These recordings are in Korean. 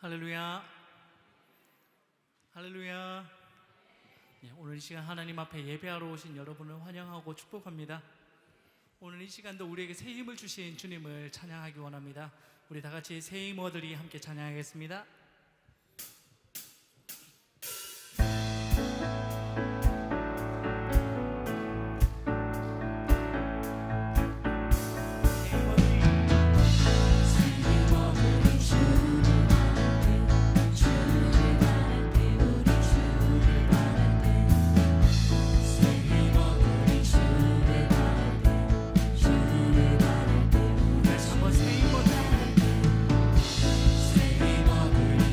할렐루야. 할렐루야. 네, 오늘 이 시간 하나님 앞에 예배하러 오신 여러분을 환영하고 축복합니다. 오늘 이 시간도 우리에게 새 힘을 주신 주님을 찬양하기 원합니다. 우리 다 같이 새 힘어들이 함께 찬양하겠습니다. 새 힘을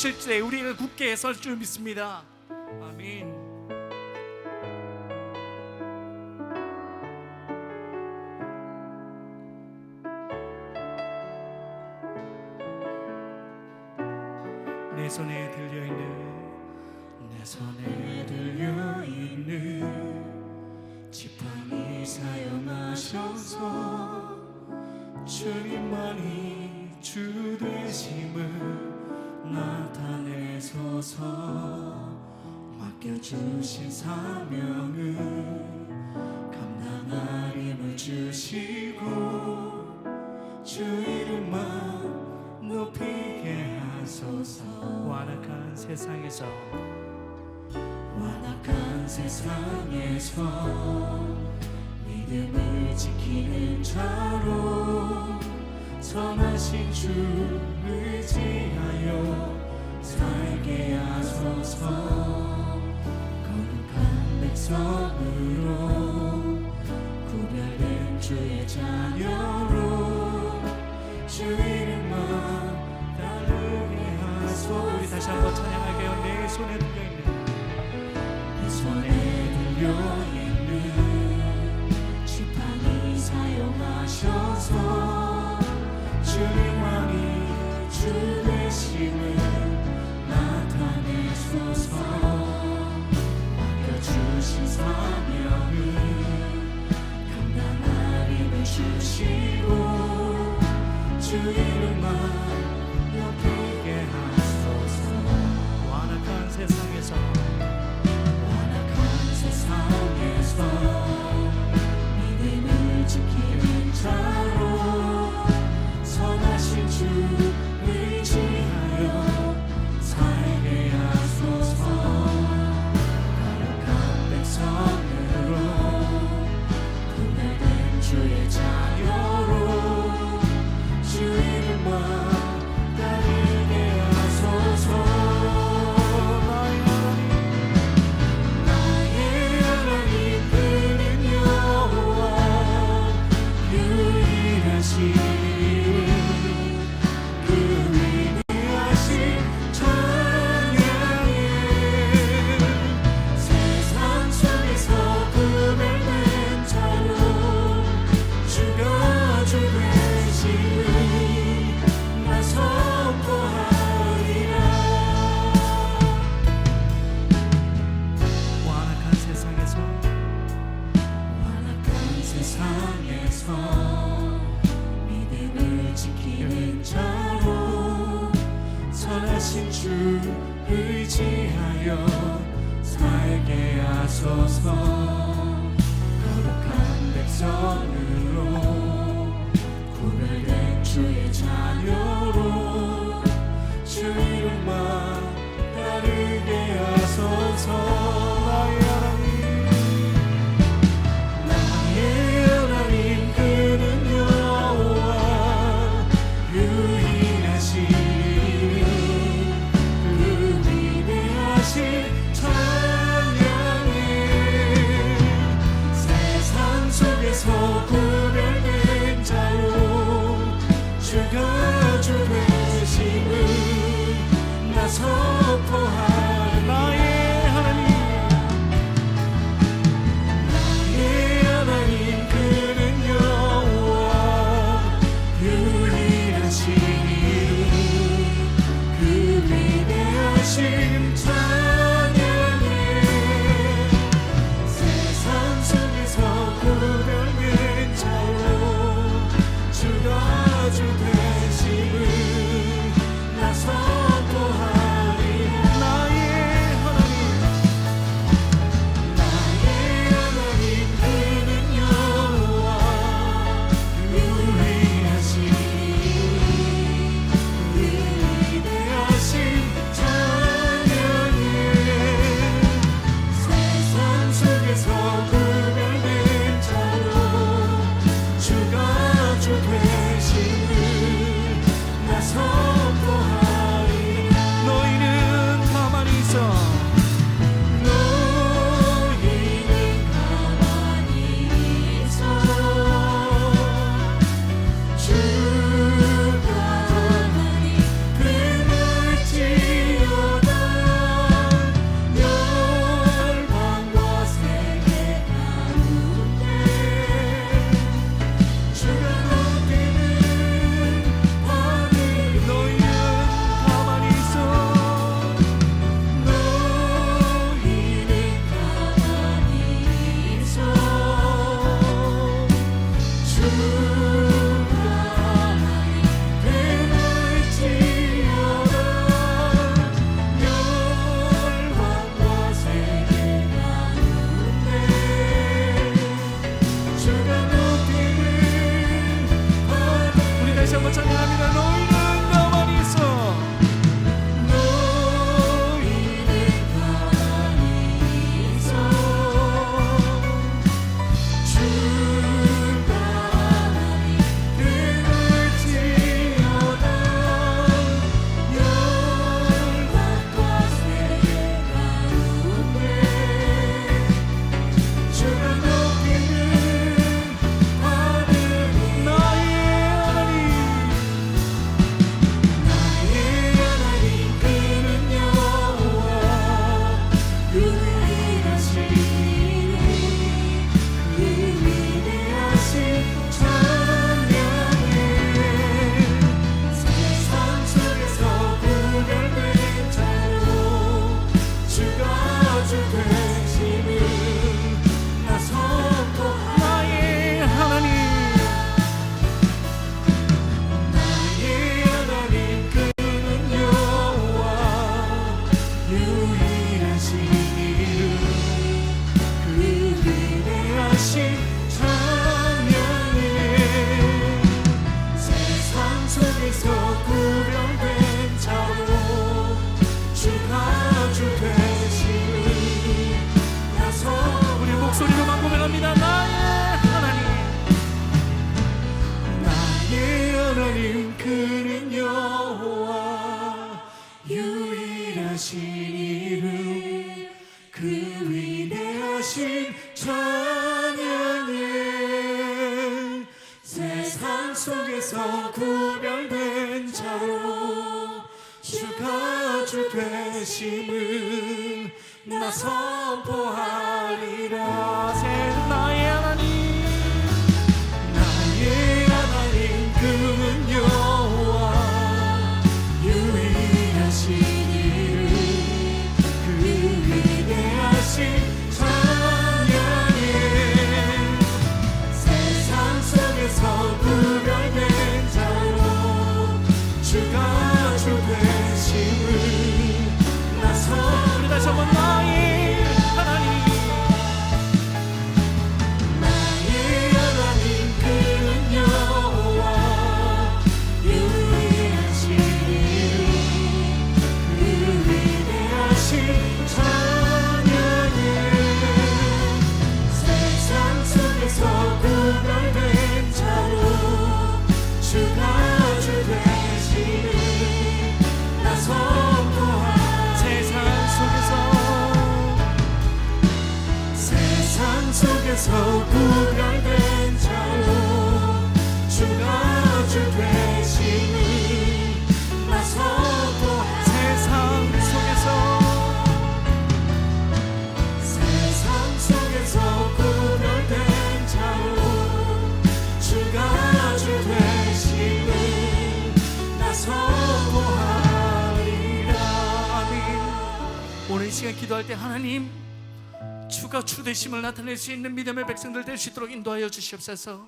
오실 때 우리가 굳게 설 줄 믿습니다. 아멘. 내 손에 들려있는 지팡이 사용하셔서 주님만이 주 되심을 나타내소서. 맡겨주신 사명을 감당할 힘을 주시고 주 이름만 높이게 하소서. 완악한 세상에서 믿음을 지키는 자로 선하신 주 의지하여 살게 하소서. 거룩한 백성으로 구별된 주의 자녀로 주 이름만 따르게 하소서. 우리 다시 한번 찬양할게요. 내 손에 들려있는 지팡이 사용하셔서 주님만이 주 되심을 나타내소서. 맡겨주신 사명을 감당할 힘을 주시고 주 이름만 높이게 하소서. 완악한 세상에서 믿음을 지키는 자로 선하신 주 의지하여 살게 하소서. 거룩한 백성으로 구별된 주의 자녀로 주 이름만 따르게 하소서. 믿음을 지키는 자로 선하신 주 의지하여 살게 하소서. 거룩한 백성으로 구별된 주의 자녀로 주 이름만 따르게 하소서. 구별된 자로 주가 주 위대하신 찬양에 세상 속에서 구별된 자로 주가 주 되심을 나 선포하리라. 나의 하나님, 나의 하나님 그 여호와 유일하신 이름 그 위대하신 찬양에 세상 속에서 구별된 자로 주가 주 되심을 나 우리 다시 한번 나의 하나님, 나의 하나님 그 여호와 유일하신 이름 그 위대하신 찬양에 세상 속에서 구별된 자로 주가 주 되심을 나 선포하리. 세상 속에서 구별된 자로 주가 주 되심을 나 선포하리. 세상 속에서 구별된 자로 주가 주 되심을 나 선포하리라. 아멘. 오늘 이 시간 기도할 때 하나님, 주가 주 되심을 나타낼 수 있는 믿음의 백성들 될 수 있도록 인도하여 주시옵소서.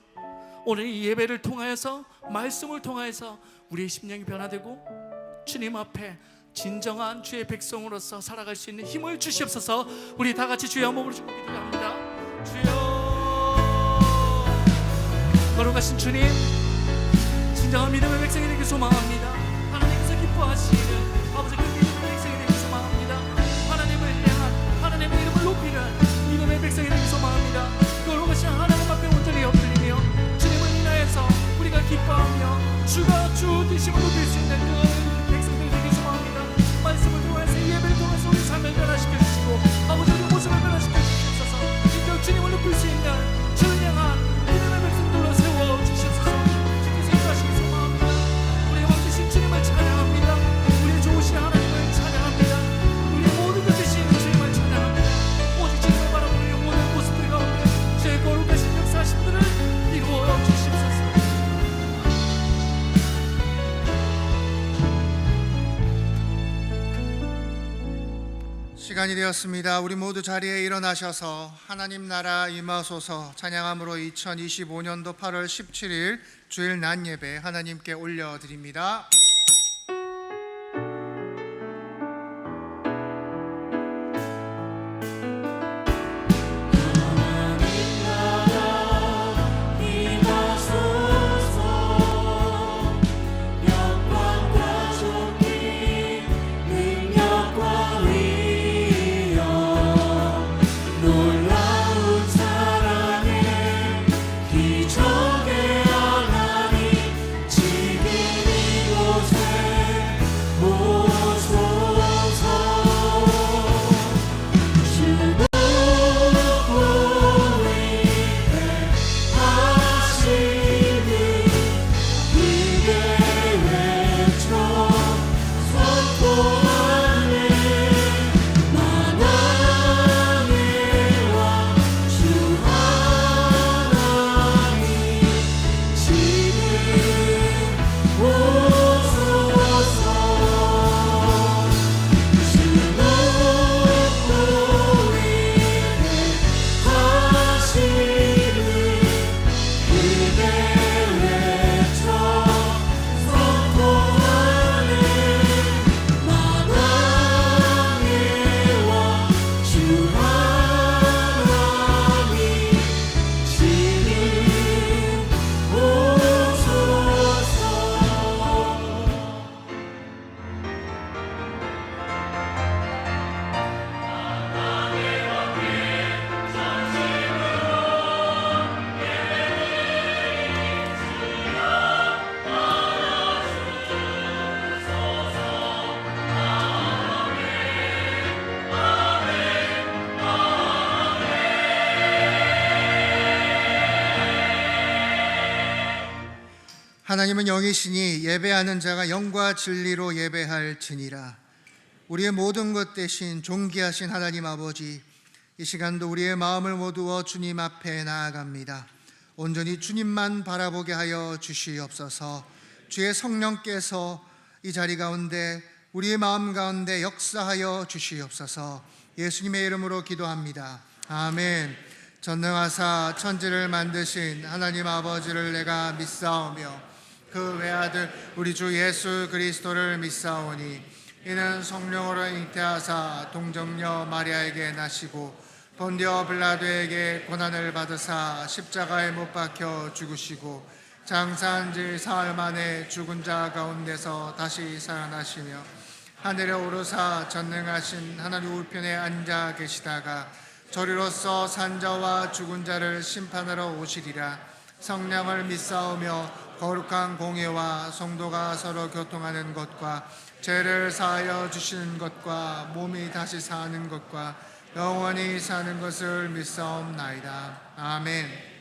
오늘 이 예배를 통하여서, 말씀을 통하여서 우리의 심령이 변화되고 주님 앞에 진정한 주의 백성으로서 살아갈 수 있는 힘을 주시옵소서. 우리 다 같이 주여 한번 부르시고 기도합니다. 주여, 거룩하신 주님, 진정한 믿음의 백성이 되길 소망합니다. 하나님께서 기뻐하시는 아버지 그 믿음의 백성이 되길 소망합니다. 하나님을 향한, 하나님의 이름을 높이는 믿음의 백성이 되길 소망합니다. 거룩하신 하나님 앞에 온전히 엎드리며 주님을 인하여서 우리가 기뻐하며 주가 주 되심을 높일 수 있는 그 백성들이 되길 소망합니다. 말씀을 통해서, 예배를 통해서 우리 삶을 변화시켜 주시고 아버지 우리 모습을 변화시켜 주시옵소서. 진정 주님을 높일 수 있는 주를 향한 믿음의 백성들로 세워 주시옵소서. 주께서 인도하시길 소망합니다. 우리의 왕이신 주님을 찬양합니다. 우리의 좋으신 하나님을 찬양합니다. 우리의 모든 것 되신 주님을 찬양합니다. 오직 주님을 바라보는 모든 모습들 가운데 주의 거룩하신 역사하심들을 이루어 주시옵소서. 시간이 되었습니다. 우리 모두 자리에 일어나셔서 하나님 나라 임하소서 찬양함으로 2025년도 8월 17일 주일 낮 예배 하나님께 올려드립니다. 기적의 하나님 지금 하나님은 영이시니 예배하는 자가 영과 진리로 예배할지니라. 우리의 모든 것 대신 존귀하신 하나님 아버지, 이 시간도 우리의 마음을 모두어 주님 앞에 나아갑니다. 온전히 주님만 바라보게 하여 주시옵소서. 주의 성령께서 이 자리 가운데 우리의 마음 가운데 역사하여 주시옵소서. 예수님의 이름으로 기도합니다. 아멘. 전능하사 천지를 만드신 하나님 아버지를 내가 믿사오며 그 외아들 우리 주 예수 그리스도를 믿사오니 이는 성령으로 잉태하사 동정녀 마리아에게 나시고 본디오 빌라도에게 고난을 받으사 십자가에 못 박혀 죽으시고 장사한 지 사흘 만에 죽은 자 가운데서 다시 살아나시며 하늘에 오르사 전능하신 하나님 우편에 앉아 계시다가 저리로서 산자와 죽은 자를 심판하러 오시리라. 성령을 믿사오며 거룩한 공예와 성도가 서로 교통하는 것과 죄를 사하여 주시는 것과 몸이 다시 사는 것과 영원히 사는 것을 믿사옵나이다. 아멘.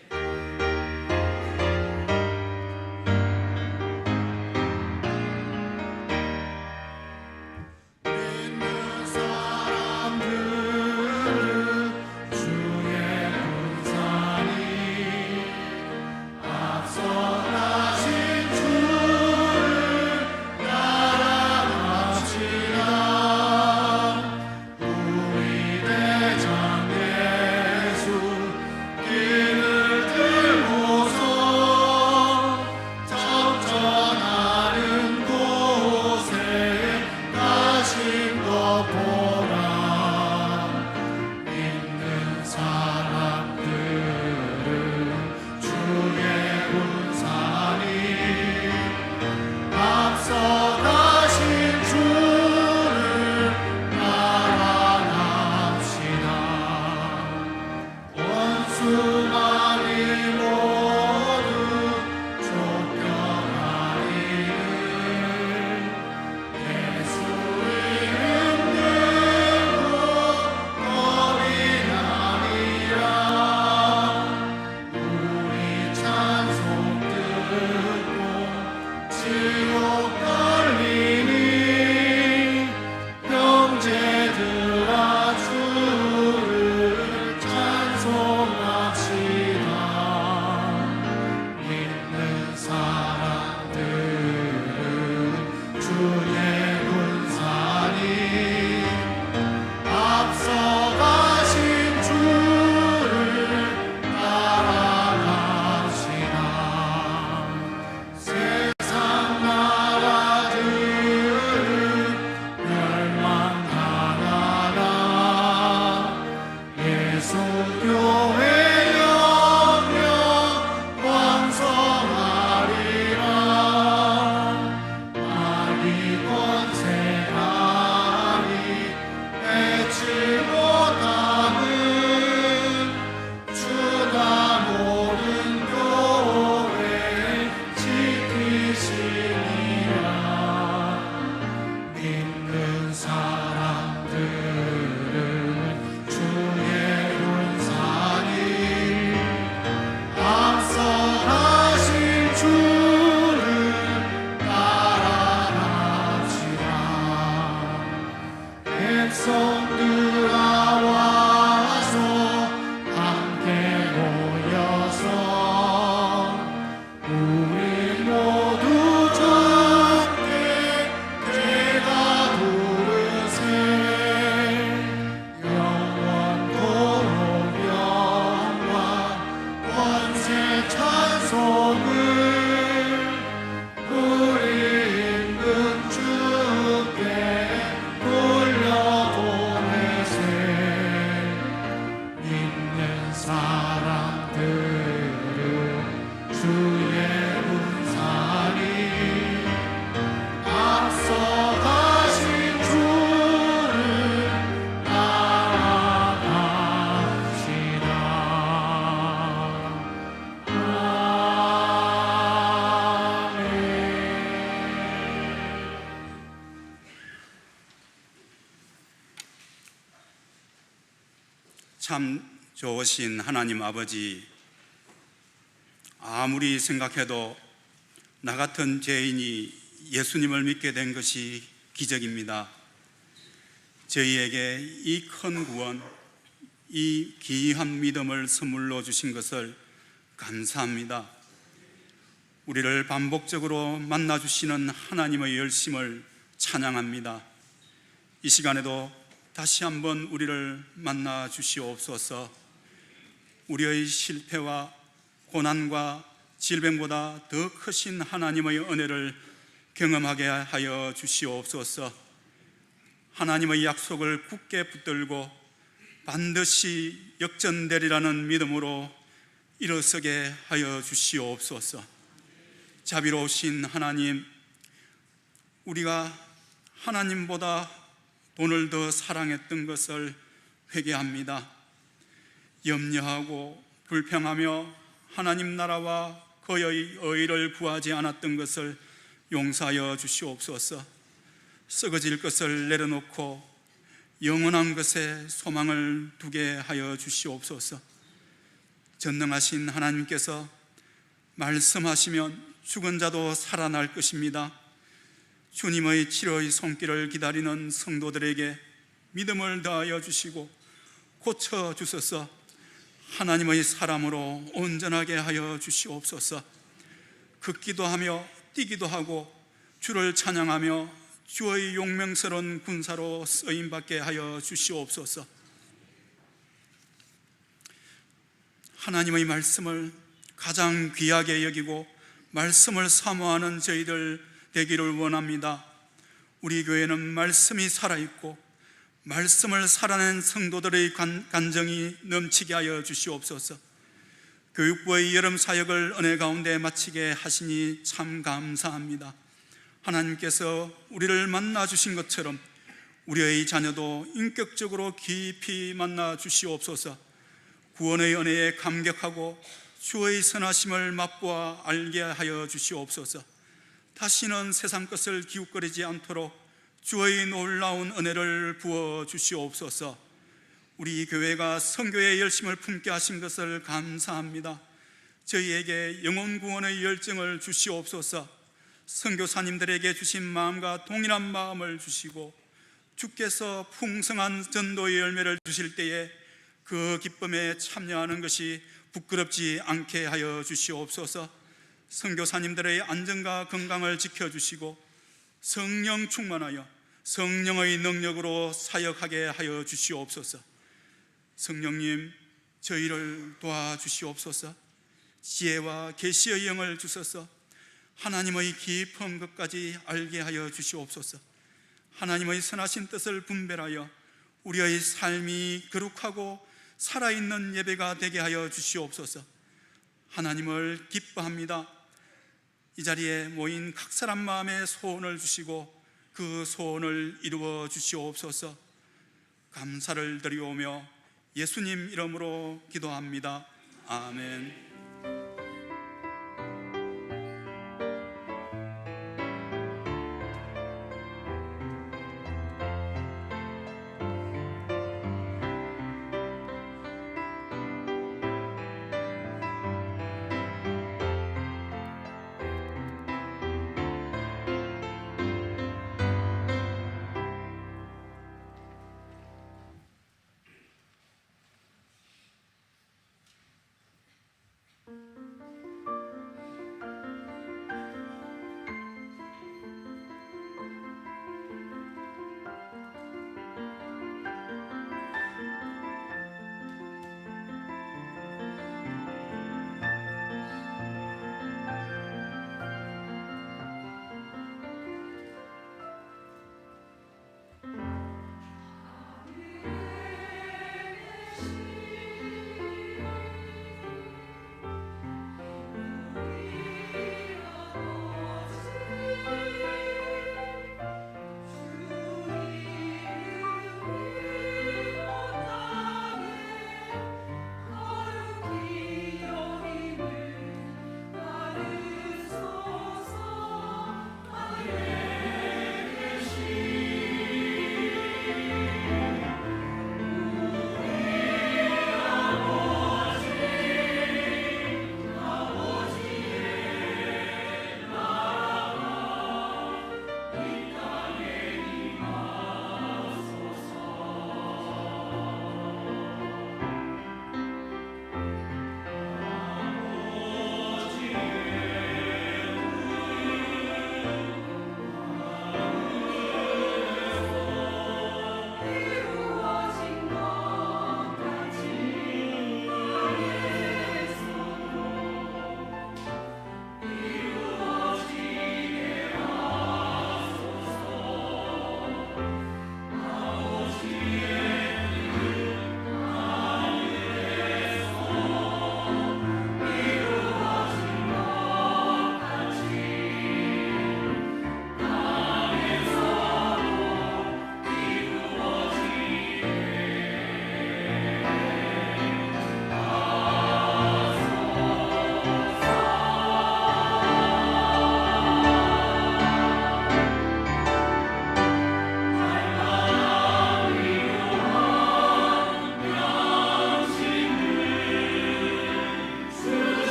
참 좋으신 하나님 아버지, 아무리 생각해도 나 같은 죄인이 예수님을 믿게 된 것이 기적입니다. 저희에게 이 큰 구원, 이 귀한 믿음을 선물로 주신 것을 감사합니다. 우리를 반복적으로 만나주시는 하나님의 열심을 찬양합니다. 이 시간에도 다시 한번 우리를 만나 주시옵소서. 우리의 실패와 고난과 질병보다 더 크신 하나님의 은혜를 경험하게 하여 주시옵소서. 하나님의 약속을 굳게 붙들고 반드시 역전되리라는 믿음으로 일어서게 하여 주시옵소서. 자비로우신 하나님, 우리가 하나님보다 돈을 더 사랑했던 것을 회개합니다. 염려하고 불평하며 하나님 나라와 그의 의를 구하지 않았던 것을 용서하여 주시옵소서. 썩어질 것을 내려놓고 영원한 것에 소망을 두게 하여 주시옵소서. 전능하신 하나님께서 말씀하시면 죽은 자도 살아날 것입니다. 주님의 치료의 손길을 기다리는 성도들에게 믿음을 더하여 주시고 고쳐 주소서. 하나님의 사람으로 온전하게 하여 주시옵소서. 걷기도 하며 뛰기도 하고 주를 찬양하며 주의 용맹스러운 군사로 쓰임받게 하여 주시옵소서. 하나님의 말씀을 가장 귀하게 여기고 말씀을 사모하는 저희들 되기를 원합니다. 우리 교회는 말씀이 살아있고 말씀을 살아낸 성도들의 간정이 넘치게 하여 주시옵소서. 교육부의 여름 사역을 은혜 가운데 마치게 하시니 참 감사합니다. 하나님께서 우리를 만나 주신 것처럼 우리의 자녀도 인격적으로 깊이 만나 주시옵소서. 구원의 은혜에 감격하고 주의 선하심을 맛보아 알게 하여 주시옵소서. 다시는 세상 것을 기웃거리지 않도록 주의 놀라운 은혜를 부어 주시옵소서. 우리 교회가 선교의 열심을 품게 하신 것을 감사합니다. 저희에게 영혼 구원의 열정을 주시옵소서. 선교사님들에게 주신 마음과 동일한 마음을 주시고 주께서 풍성한 전도의 열매를 주실 때에 그 기쁨에 참여하는 것이 부끄럽지 않게 하여 주시옵소서. 선교사님들의 안전과 건강을 지켜주시고 성령 충만하여 성령의 능력으로 사역하게 하여 주시옵소서. 성령님, 저희를 도와주시옵소서. 지혜와 계시의 영을 주셔서 하나님의 깊은 것까지 알게 하여 주시옵소서. 하나님의 선하신 뜻을 분별하여 우리의 삶이 거룩하고 살아있는 예배가 되게 하여 주시옵소서. 하나님을 기뻐합니다. 이 자리에 모인 각 사람 마음에 소원을 주시고 그 소원을 이루어 주시옵소서. 감사를 드리오며 예수님 이름으로 기도합니다. 아멘.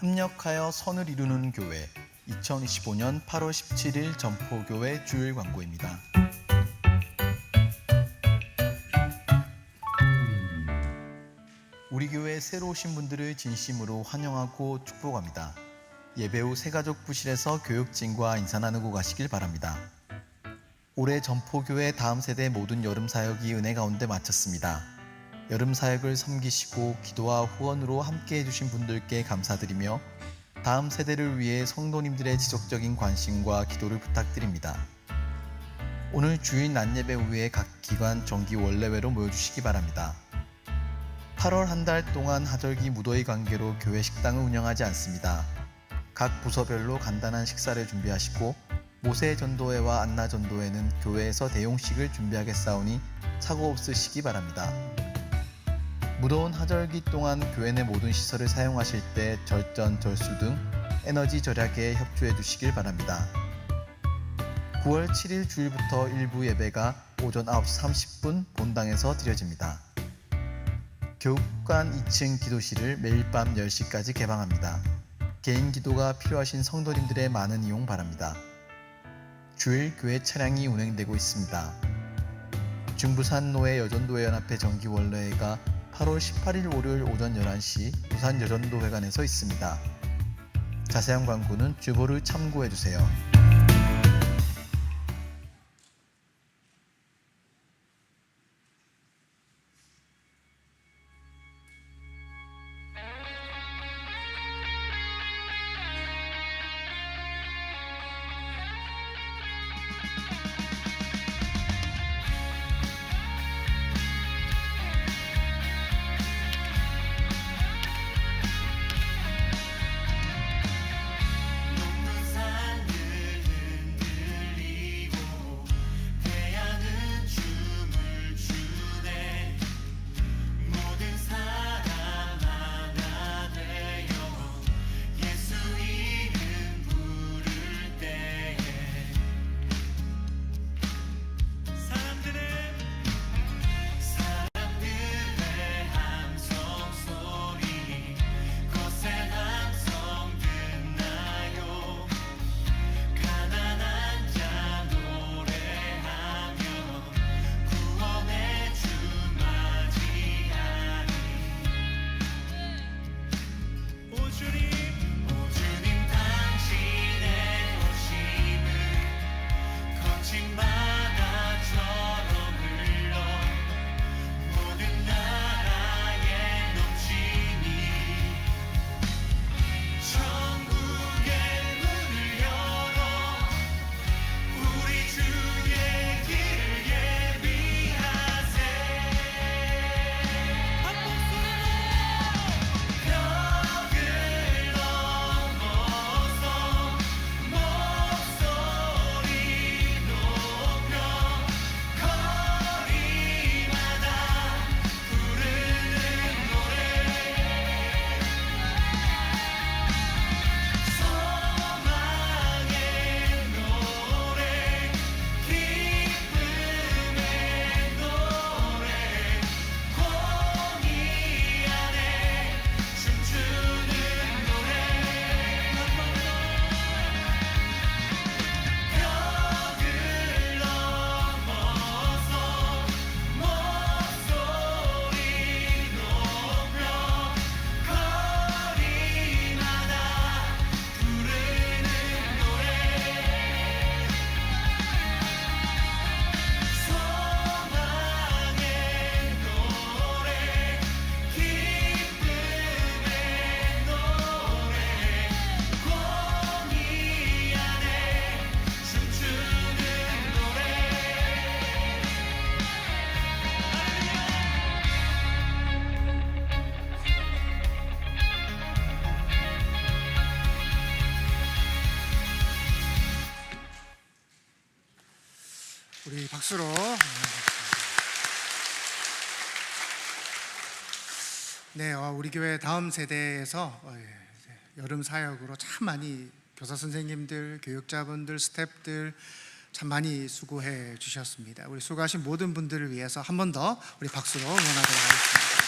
협력하여 선을 이루는 교회 2025년 8월 17일 점포교회 주일 광고입니다. 우리 교회 새로 오신 분들을 진심으로 환영하고 축복합니다. 예배 후 새가족 부실에서 교육진과 인사 나누고 가시길 바랍니다. 올해 점포교회 다음 세대 모든 여름 사역이 은혜 가운데 마쳤습니다. 여름 사역을 섬기시고 기도와 후원으로 함께 해주신 분들께 감사드리며 다음 세대를 위해 성도님들의 지속적인 관심과 기도를 부탁드립니다. 오늘 주일 낮예배 후에 각 기관 정기 원래회로 모여주시기 바랍니다. 8월 한 달 동안 하절기 무더위 관계로 교회 식당을 운영하지 않습니다. 각 부서별로 간단한 식사를 준비하시고 모세 전도회와 안나 전도회는 교회에서 대용식을 준비하겠사오니 사고 없으시기 바랍니다. 무더운 하절기 동안 교회 내 모든 시설을 사용하실 때 절전, 절수 등 에너지 절약에 협조해 주시길 바랍니다. 9월 7일 주일부터 일부 예배가 오전 9시 30분 본당에서 드려집니다. 교육관 2층 기도실을 매일 밤 10시까지 개방합니다. 개인 기도가 필요하신 성도님들의 많은 이용 바랍니다. 주일 교회 차량이 운행되고 있습니다. 중부산노회 여전도회 연합회 정기 원래회가 8월 18일 월요일 오전 11시 부산 여전도회관에서 있습니다. 자세한 광고는 주보를 참고해주세요. 우리 박수로. 네, 우리 교회 다음 세대에서 여름 사역으로 참 많이 교사 선생님들, 교육자분들, 스태프들 참 많이 수고해 주셨습니다. 우리 수고하신 모든 분들을 위해서 한 번 더 우리 박수로 응원하도록 하겠습니다.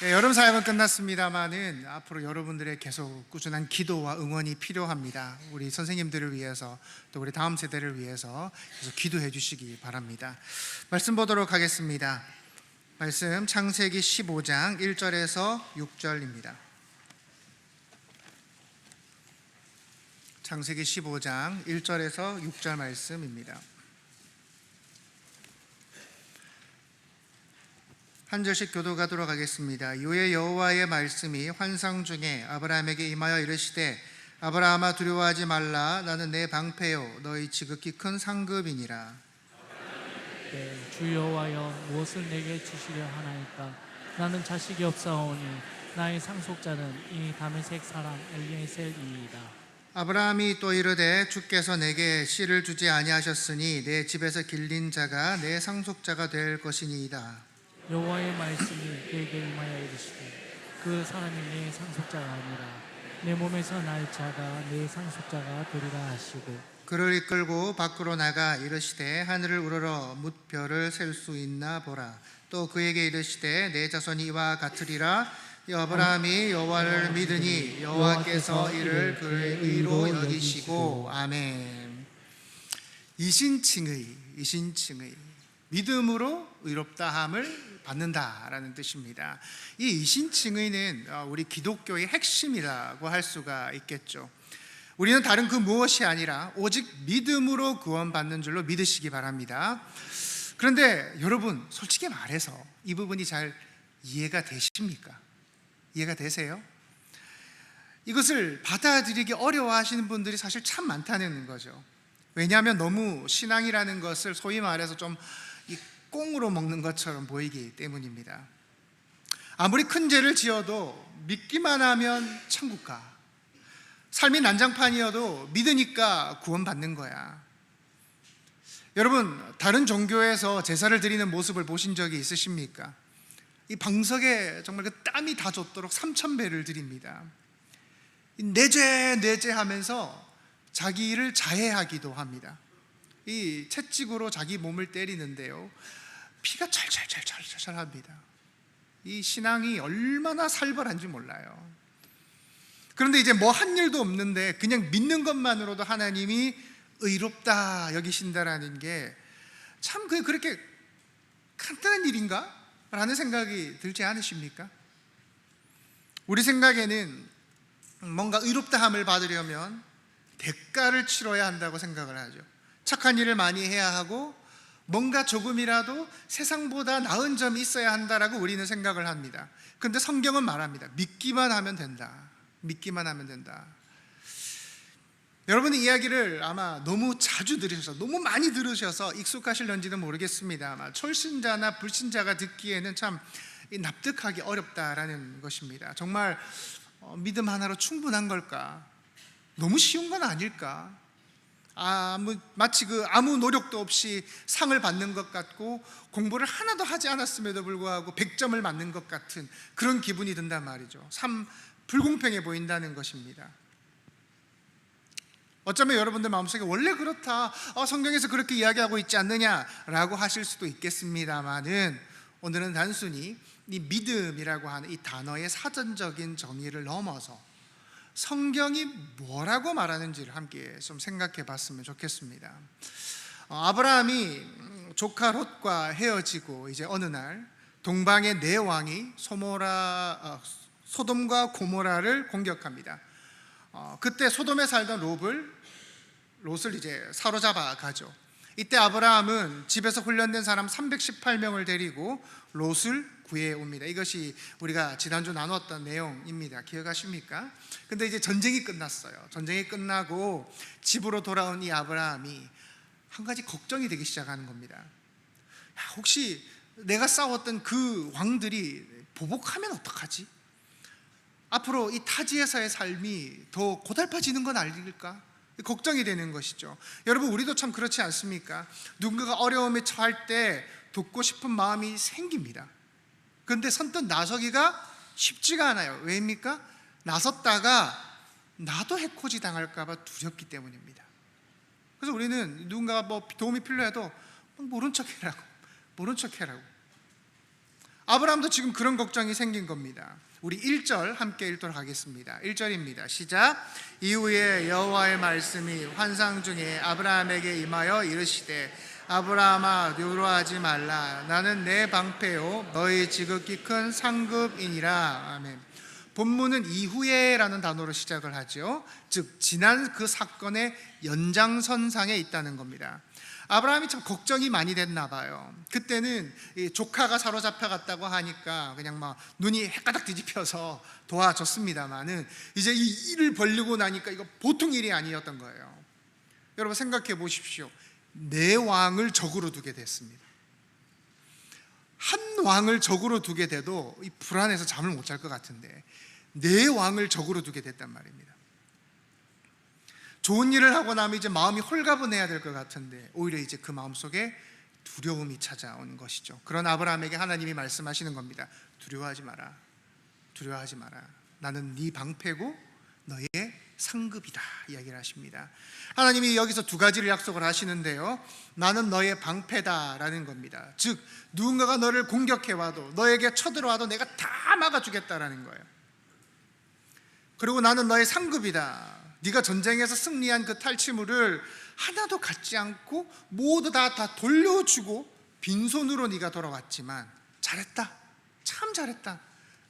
여름 사역은 끝났습니다만은 앞으로 여러분들의 계속 꾸준한 기도와 응원이 필요합니다. 우리 선생님들을 위해서 또 우리 다음 세대를 위해서 계속 기도해 주시기 바랍니다. 말씀 보도록 하겠습니다. 말씀 창세기 15장 1절에서 6절입니다. 창세기 15장 1절에서 6절 말씀입니다. 한 절씩 교도가도록 하겠습니다. 이에 여호와의 말씀이 환상 중에 아브라함에게 임하여 이르시되 아브라함아 두려워하지 말라. 나는 내 방패요 너희 지극히 큰 상급이니라. 네, 주 여호와여 무엇을 내게 주시려 하나이까. 나는 자식이 없사오니 나의 상속자는 이 다메섹 사람 엘리에셀이이다. 아브라함이 또 이르되 주께서 내게 씨를 주지 아니하셨으니 내 집에서 길린 자가 내 상속자가 될 것이니이다. 여호와의 말씀이 그에게 임하여 이르시되 그 사람이 내 상속자가 아니라 내 몸에서 날 자가 내 상속자가 되리라 하시고 그를 이끌고 밖으로 나가 이르시되 하늘을 우러러 뭇별을 셀 수 있나 보라. 또 그에게 이르시되 내 자손이 이와 같으리라. 아브라함이 여호와를 믿으니 여호와께서 이를 그의 의로 여기시고. 아멘. 이신칭의 믿음으로 의롭다함을 받는다라는 뜻입니다. 이 이신칭의는 우리 기독교의 핵심이라고 할 수가 있겠죠. 우리는 다른 그 무엇이 아니라 오직 믿음으로 구원받는 줄로 믿으시기 바랍니다. 그런데 여러분 솔직히 말해서 이 부분이 잘 이해가 되십니까? 이해가 되세요? 이것을 받아들이기 어려워하시는 분들이 사실 참 많다는 거죠. 왜냐하면 너무 신앙이라는 것을 소위 말해서 좀 꽁으로 먹는 것처럼 보이기 때문입니다. 아무리 큰 죄를 지어도 믿기만 하면 천국 가. 삶이 난장판이어도 믿으니까 구원받는 거야. 여러분 다른 종교에서 제사를 드리는 모습을 보신 적이 있으십니까? 이 방석에 정말 그 땀이 다 젖도록 3,000배를 드립니다. 내죄 하면서 자기를 자해하기도 합니다. 이 채찍으로 자기 몸을 때리는데요, 피가 철철 합니다. 이 신앙이 얼마나 살벌한지 몰라요. 그런데 이제 뭐 한 일도 없는데 그냥 믿는 것만으로도 하나님이 의롭다 여기신다라는 게 참 그렇게 간단한 일인가? 라는 생각이 들지 않으십니까? 우리 생각에는 뭔가 의롭다함을 받으려면 대가를 치러야 한다고 생각을 하죠. 착한 일을 많이 해야 하고 뭔가 조금이라도 세상보다 나은 점이 있어야 한다라고 우리는 생각을 합니다. 그런데 성경은 말합니다. 믿기만 하면 된다. 믿기만 하면 된다. 여러분의 이야기를 아마 너무 자주 들으셔서 너무 많이 들으셔서 익숙하실런지는 모르겠습니다. 아마 초신자나 불신자가 듣기에는 참 납득하기 어렵다라는 것입니다. 정말 믿음 하나로 충분한 걸까? 너무 쉬운 건 아닐까? 마치 아무 노력도 없이 상을 받는 것 같고 공부를 하나도 하지 않았음에도 불구하고 100점을 맞는 것 같은 그런 기분이 든단 말이죠. 참 불공평해 보인다는 것입니다. 어쩌면 여러분들 마음속에 원래 그렇다, 성경에서 그렇게 이야기하고 있지 않느냐라고 하실 수도 있겠습니다만은 오늘은 단순히 이 믿음이라고 하는 이 단어의 사전적인 정의를 넘어서 성경이 뭐라고 말하는지를 함께 좀 생각해 봤으면 좋겠습니다. 아브라함이 조카 롯과 헤어지고 이제 어느 날 동방의 네 왕이 소돔과 고모라를 공격합니다. 그때 소돔에 살던 롯을 이제 사로잡아 가죠. 이때 아브라함은 집에서 훈련된 사람 318명을 데리고 롯을 구해옵니다. 이것이 우리가 지난주 나눴던 내용입니다. 기억하십니까? 근데 이제 전쟁이 끝났어요. 전쟁이 끝나고 집으로 돌아온 이 아브라함이 한 가지 걱정이 되기 시작하는 겁니다. 혹시 내가 싸웠던 그 왕들이 보복하면 어떡하지? 앞으로 이 타지에서의 삶이 더 고달파지는 건 아닐까? 걱정이 되는 것이죠. 여러분 우리도 참 그렇지 않습니까? 누군가가 어려움에 처할 때 돕고 싶은 마음이 생깁니다. 그런데 선뜻 나서기가 쉽지가 않아요. 왜입니까? 나섰다가 나도 해코지 당할까 봐 두렵기 때문입니다. 그래서 우리는 누군가가 도움이 필요해도 모른 척해라고 아브라함도 지금 그런 걱정이 생긴 겁니다. 우리 1절 함께 읽도록 하겠습니다. 1절입니다. 시작. 이후에 여호와의 말씀이 환상 중에 아브라함에게 임하여 이르시되 아브라함아 두려워하지 말라. 나는 내 방패요 너희 지극히 큰 상급이니라. 아멘. 본문은 이후에라는 단어로 시작을 하죠. 즉 지난 그 사건의 연장선상에 있다는 겁니다. 아브라함이 참 걱정이 많이 됐나 봐요. 그때는 이 조카가 사로잡혀 갔다고 하니까 그냥 막 눈이 헷가닥 뒤집혀서 도와줬습니다만은 이제 이 일을 벌리고 나니까 이거 보통 일이 아니었던 거예요. 여러분 생각해 보십시오. 네 왕을 적으로 두게 됐습니다. 한 왕을 적으로 두게 돼도 이 불안해서 잠을 못 잘 것 같은데 네 왕을 적으로 두게 됐단 말입니다. 좋은 일을 하고 나면 이제 마음이 홀가분해야 될 것 같은데 오히려 이제 그 마음속에 두려움이 찾아온 것이죠. 그런 아브라함에게 하나님이 말씀하시는 겁니다. 두려워하지 마라. 두려워하지 마라. 나는 네 방패고 너의 상급이다 이야기를 하십니다. 하나님이 여기서 두 가지를 약속을 하시는데요. 나는 너의 방패다라는 겁니다. 즉 누군가가 너를 공격해와도 너에게 쳐들어와도 내가 다 막아주겠다라는 거예요. 그리고 나는 너의 상급이다. 네가 전쟁에서 승리한 그 탈취물을 하나도 갖지 않고 모두 다 돌려주고 빈손으로 네가 돌아왔지만 잘했다. 참 잘했다.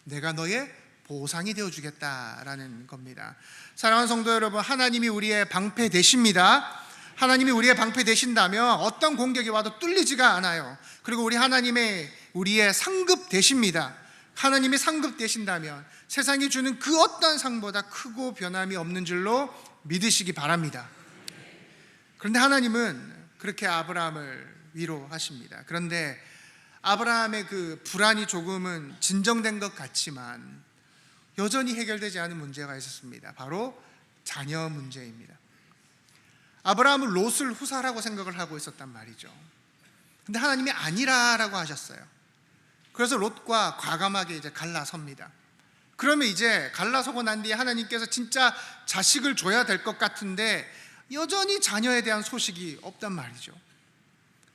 내가 너의 보상이 되어주겠다라는 겁니다. 사랑하는 성도 여러분, 하나님이 우리의 방패 되십니다. 하나님이 우리의 방패 되신다면 어떤 공격이 와도 뚫리지가 않아요. 그리고 우리의 상급 되십니다. 하나님이 상급 되신다면 세상이 주는 그 어떤 상보다 크고 변함이 없는 줄로 믿으시기 바랍니다. 그런데 하나님은 그렇게 아브라함을 위로하십니다. 그런데 아브라함의 그 불안이 조금은 진정된 것 같지만 여전히 해결되지 않은 문제가 있었습니다. 바로 자녀 문제입니다. 아브라함은 롯을 후사라고 생각을 하고 있었단 말이죠. 근데 하나님이 아니라라고 하셨어요. 그래서 롯과 과감하게 이제 갈라섭니다. 그러면 이제 갈라서고 난 뒤에 하나님께서 진짜 자식을 줘야 될 것 같은데 여전히 자녀에 대한 소식이 없단 말이죠.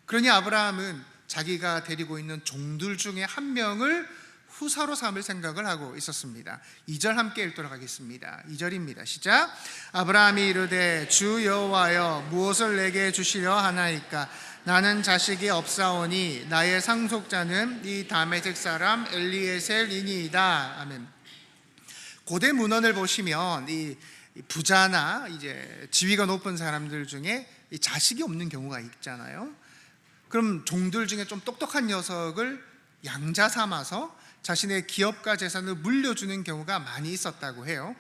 그러니 아브라함은 자기가 데리고 있는 종들 중에 한 명을 후사로 삼을 생각을 하고 있었습니다. 2절 함께 읽도록 하겠습니다. 2절입니다. 시작. 아브라함이 이르되 주 여호와여 무엇을 내게 주시려 하나이까 나는 자식이 없사오니 나의 상속자는 이 다메섹 사람 엘리에셀이니이다. 아멘. 고대 문헌을 보시면 이 부자나 이제 지위가 높은 사람들 중에 이 자식이 없는 경우가 있잖아요. 그럼 종들 중에 좀 똑똑한 녀석을 양자 삼아서 자신의 기업과 재산을 물려주는 경우가 많이 있었다고 해요.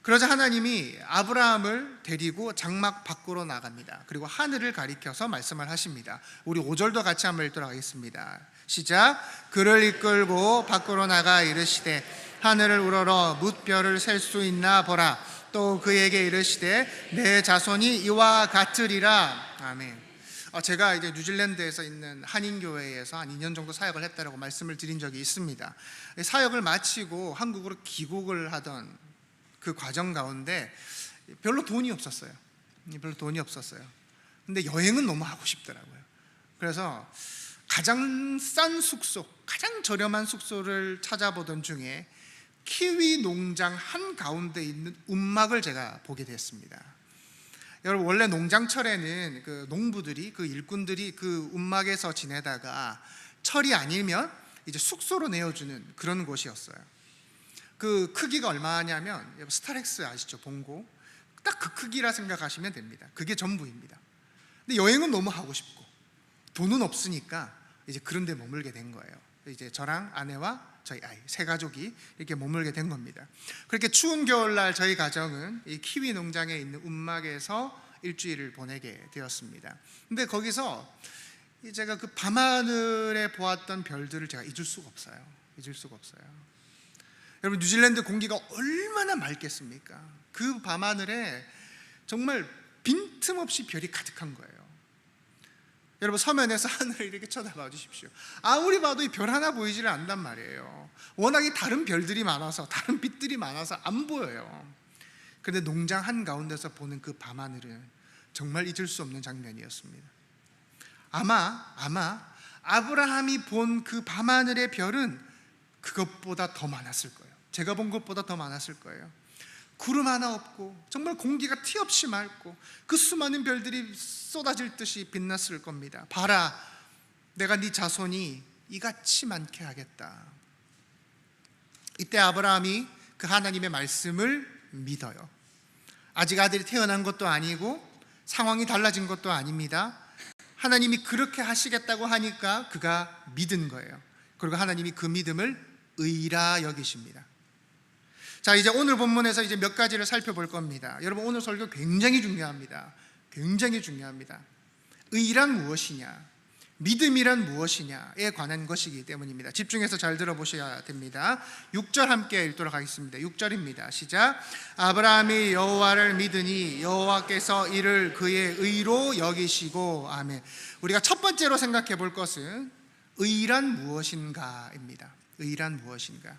그러자 하나님이 아브라함을 데리고 장막 밖으로 나갑니다. 그리고 하늘을 가리켜서 말씀을 하십니다. 우리 5절도 같이 한번 읽도록 하겠습니다. 시작. 그를 이끌고 밖으로 나가 이르시되 하늘을 우러러 뭇별을 셀 수 있나 보라. 또 그에게 이르시되 내 자손이 이와 같으리라. 아멘. 제가 이제 뉴질랜드에서 있는 한인교회에서 한 2년 정도 사역을 했다라고 말씀을 드린 적이 있습니다. 사역을 마치고 한국으로 귀국을 하던 그 과정 가운데 별로 돈이 없었어요. 근데 여행은 너무 하고 싶더라고요. 그래서 가장 싼 숙소, 가장 저렴한 숙소를 찾아보던 중에 키위 농장 한가운데 있는 움막을 제가 보게 됐습니다. 여러분 원래 농장철에는 그 농부들이 그 일꾼들이 그 움막에서 지내다가 철이 아니면 이제 숙소로 내어주는 그런 곳이었어요. 그 크기가 얼마냐면 스타렉스 아시죠? 봉고 딱 그 크기라 생각하시면 됩니다. 그게 전부입니다. 근데 여행은 너무 하고 싶고 돈은 없으니까 이제 그런 데 머물게 된 거예요. 이제 저랑 아내와 저희 아이 세 가족이 이렇게 머물게 된 겁니다. 그렇게 추운 겨울날 저희 가정은 이 키위 농장에 있는 움막에서 일주일을 보내게 되었습니다. 근데 거기서 제가 그 밤하늘에 보았던 별들을 제가 잊을 수가 없어요. 여러분 뉴질랜드 공기가 얼마나 맑겠습니까? 그 밤하늘에 정말 빈틈없이 별이 가득한 거예요. 여러분 서면에서 하늘을 이렇게 쳐다봐 주십시오. 아무리 봐도 이 별 하나 보이지를 않단 말이에요. 워낙에 다른 별들이 많아서 다른 빛들이 많아서 안 보여요. 그런데 농장 한가운데서 보는 그 밤하늘은 정말 잊을 수 없는 장면이었습니다. 아마 아브라함이 본 그 밤하늘의 별은 그것보다 더 많았을 거예요. 제가 본 것보다 더 많았을 거예요. 구름 하나 없고 정말 공기가 티 없이 맑고 그 수많은 별들이 쏟아질 듯이 빛났을 겁니다. 봐라, 내가 네 자손이 이같이 많게 하겠다. 이때 아브라함이 그 하나님의 말씀을 믿어요. 아직 아들이 태어난 것도 아니고 상황이 달라진 것도 아닙니다. 하나님이 그렇게 하시겠다고 하니까 그가 믿은 거예요. 그리고 하나님이 그 믿음을 의라 여기십니다. 자, 이제 오늘 본문에서 이제 몇 가지를 살펴볼 겁니다. 여러분, 오늘 설교 굉장히 중요합니다. 굉장히 중요합니다. 의란 무엇이냐, 믿음이란 무엇이냐에 관한 것이기 때문입니다. 집중해서 잘 들어보셔야 됩니다. 6절 함께 읽도록 하겠습니다. 6절입니다. 시작. 아브라함이 여호와를 믿으니 여호와께서 이를 그의 의로 여기시고. 아멘. 우리가 첫 번째로 생각해 볼 것은 의란 무엇인가입니다. 의란 무엇인가.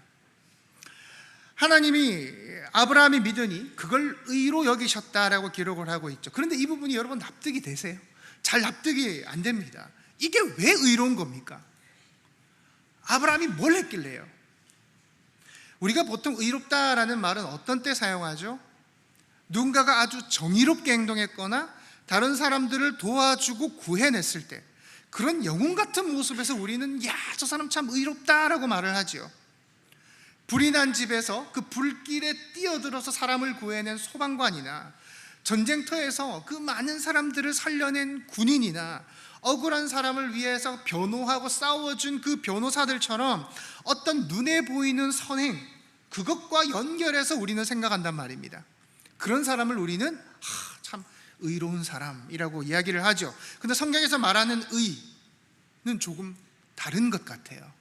하나님이 아브라함이 믿으니 그걸 의로 여기셨다라고 기록을 하고 있죠. 그런데 이 부분이 여러분 납득이 되세요? 잘 납득이 안 됩니다. 이게 왜 의로운 겁니까? 아브라함이 뭘 했길래요? 우리가 보통 의롭다라는 말은 어떤 때 사용하죠? 누군가가 아주 정의롭게 행동했거나 다른 사람들을 도와주고 구해냈을 때, 그런 영웅 같은 모습에서 우리는 야, 저 사람 참 의롭다라고 말을 하죠. 불이 난 집에서 그 불길에 뛰어들어서 사람을 구해낸 소방관이나 전쟁터에서 그 많은 사람들을 살려낸 군인이나 억울한 사람을 위해서 변호하고 싸워준 그 변호사들처럼 어떤 눈에 보이는 선행, 그것과 연결해서 우리는 생각한단 말입니다. 그런 사람을 우리는 참 의로운 사람이라고 이야기를 하죠. 근데 성경에서 말하는 의는 조금 다른 것 같아요.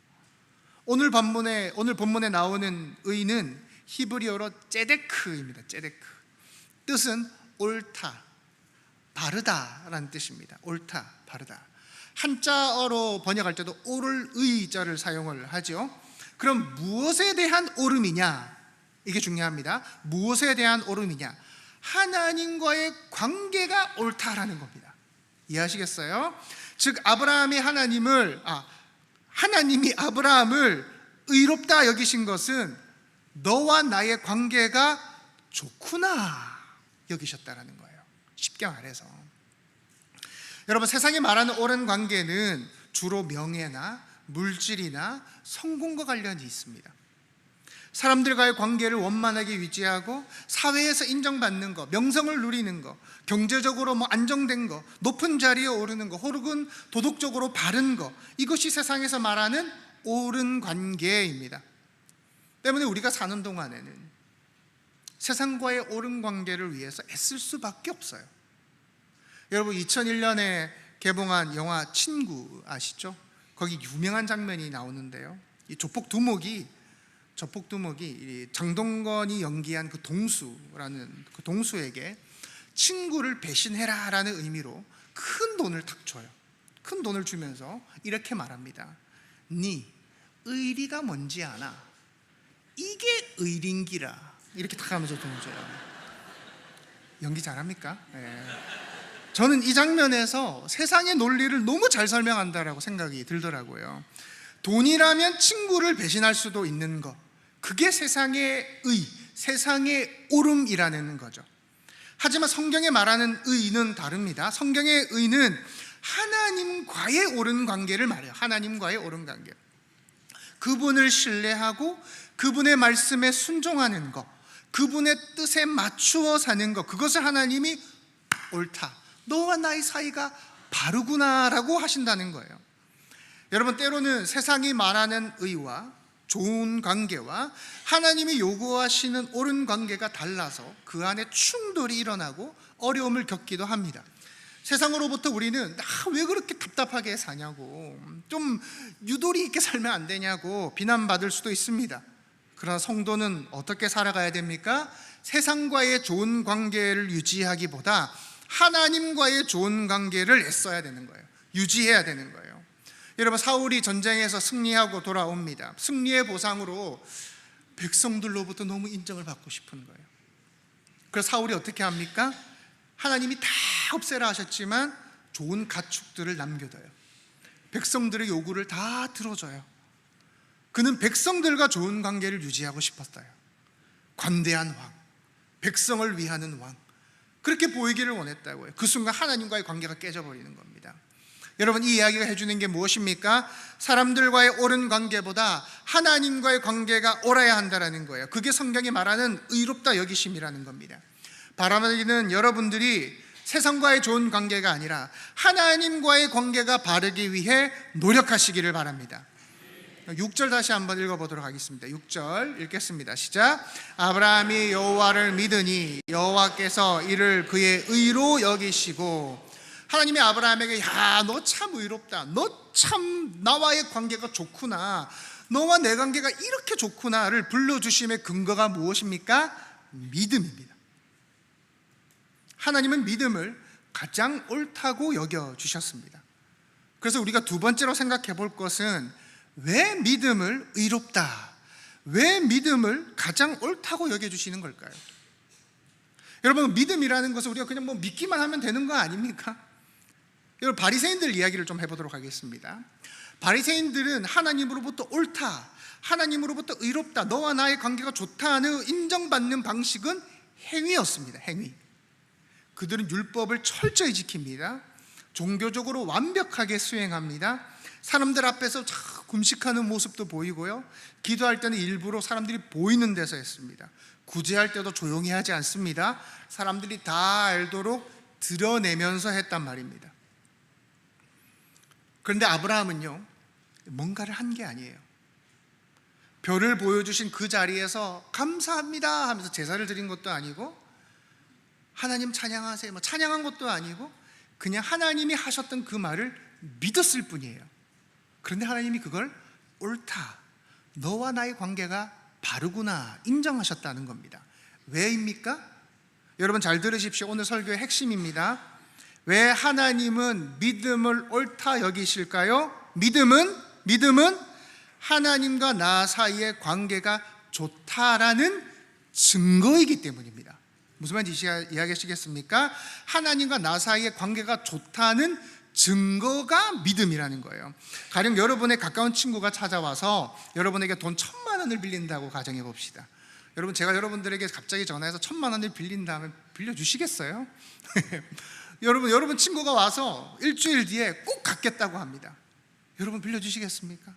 오늘 본문에 나오는 의는 히브리어로 ጼ데크입니다. ጼ데크. 뜻은 옳다, 바르다라는 뜻입니다. 옳다, 바르다. 한자어로 번역할 때도 옳을 의자를 사용을 하죠. 그럼 무엇에 대한 옳음이냐? 이게 중요합니다. 무엇에 대한 옳음이냐? 하나님과의 관계가 옳다라는 겁니다. 이해하시겠어요? 즉 하나님이 아브라함을 의롭다 여기신 것은 너와 나의 관계가 좋구나 여기셨다라는 거예요. 쉽게 말해서, 여러분, 세상에 말하는 옳은 관계는 주로 명예나 물질이나 성공과 관련이 있습니다. 사람들과의 관계를 원만하게 유지하고 사회에서 인정받는 것, 명성을 누리는 것, 경제적으로 안정된 것, 높은 자리에 오르는 것, 혹은 도덕적으로 바른 것, 이것이 세상에서 말하는 옳은 관계입니다. 때문에 우리가 사는 동안에는 세상과의 옳은 관계를 위해서 애쓸 수밖에 없어요. 여러분, 2001년에 개봉한 영화 친구 아시죠? 거기 유명한 장면이 나오는데요, 이 조폭 두목이 장동건이 연기한 그 동수라는 그 동수에게 친구를 배신해라라는 의미로 큰 돈을 탁 줘요. 큰 돈을 주면서 이렇게 말합니다. 네 의리가 뭔지 아나? 이게 의린기라. 이렇게 탁 하면서 돈을 줘요. 연기 잘합니까? 네. 저는 이 장면에서 세상의 논리를 너무 잘 설명한다라고 생각이 들더라고요. 돈이라면 친구를 배신할 수도 있는 것, 그게 세상의 의, 세상의 옳음이라는 거죠. 하지만 성경에 말하는 의는 다릅니다. 성경의 의는 하나님과의 옳은 관계를 말해요. 하나님과의 옳은 관계, 그분을 신뢰하고 그분의 말씀에 순종하는 것, 그분의 뜻에 맞추어 사는 것, 그것을 하나님이 옳다, 너와 나의 사이가 바르구나라고 하신다는 거예요. 여러분, 때로는 세상이 말하는 의와 좋은 관계와 하나님이 요구하시는 옳은 관계가 달라서 그 안에 충돌이 일어나고 어려움을 겪기도 합니다. 세상으로부터 우리는 왜 그렇게 답답하게 사냐고, 좀 유도리 있게 살면 안 되냐고 비난받을 수도 있습니다. 그러나 성도는 어떻게 살아가야 됩니까? 세상과의 좋은 관계를 유지하기보다 하나님과의 좋은 관계를 애써야 되는 거예요. 유지해야 되는 거예요. 여러분, 사울이 전쟁에서 승리하고 돌아옵니다. 승리의 보상으로 백성들로부터 너무 인정을 받고 싶은 거예요. 그래서 사울이 어떻게 합니까? 하나님이 다 없애라 하셨지만 좋은 가축들을 남겨둬요. 백성들의 요구를 다 들어줘요. 그는 백성들과 좋은 관계를 유지하고 싶었어요. 관대한 왕, 백성을 위하는 왕, 그렇게 보이기를 원했다고요. 그 순간 하나님과의 관계가 깨져버리는 겁니다. 여러분, 이 이야기가 해주는 게 무엇입니까? 사람들과의 옳은 관계보다 하나님과의 관계가 옳아야 한다는 거예요. 그게 성경이 말하는 의롭다 여기심이라는 겁니다. 바라는 여러분들이 세상과의 좋은 관계가 아니라 하나님과의 관계가 바르기 위해 노력하시기를 바랍니다. 6절 다시 한번 읽어보도록 하겠습니다. 6절 읽겠습니다. 시작. 아브라함이 여호와를 믿으니 여호와께서 이를 그의 의로 여기시고, 하나님이 아브라함에게 야, 너 참 의롭다, 너 참 나와의 관계가 좋구나, 너와 내 관계가 이렇게 좋구나를 불러주심의 근거가 무엇입니까? 믿음입니다. 하나님은 믿음을 가장 옳다고 여겨주셨습니다. 그래서 우리가 두 번째로 생각해 볼 것은, 왜 믿음을 의롭다, 왜 믿음을 가장 옳다고 여겨주시는 걸까요? 여러분, 믿음이라는 것은 우리가 그냥 뭐 믿기만 하면 되는 거 아닙니까? 여러분, 바리새인들 이야기를 좀 해보도록 하겠습니다. 바리새인들은 하나님으로부터 옳다, 하나님으로부터 의롭다, 너와 나의 관계가 좋다는 인정받는 방식은 행위였습니다. 행위. 그들은 율법을 철저히 지킵니다. 종교적으로 완벽하게 수행합니다. 사람들 앞에서 금식하는 모습도 보이고요, 기도할 때는 일부러 사람들이 보이는 데서 했습니다. 구제할 때도 조용히 하지 않습니다. 사람들이 다 알도록 드러내면서 했단 말입니다. 그런데 아브라함은요, 뭔가를 한 게 아니에요. 별을 보여주신 그 자리에서 감사합니다 하면서 제사를 드린 것도 아니고, 하나님 찬양하세요 뭐 찬양한 것도 아니고, 그냥 하나님이 하셨던 그 말을 믿었을 뿐이에요. 그런데 하나님이 그걸 옳다, 너와 나의 관계가 바르구나 인정하셨다는 겁니다. 왜입니까? 여러분 잘 들으십시오. 오늘 설교의 핵심입니다. 왜 하나님은 믿음을 옳다 여기실까요? 믿음은 하나님과 나 사이의 관계가 좋다라는 증거이기 때문입니다. 무슨 말인지 이해하시겠습니까? 하나님과 나 사이의 관계가 좋다는 증거가 믿음이라는 거예요. 가령 여러분의 가까운 친구가 찾아와서 여러분에게 돈 1,000만 원을 빌린다고 가정해 봅시다. 여러분, 제가 여러분들에게 갑자기 전화해서 1,000만 원을 빌린다면 빌려주시겠어요? 여러분 친구가 와서 일주일 뒤에 꼭 갚겠다고 합니다. 여러분 빌려주시겠습니까?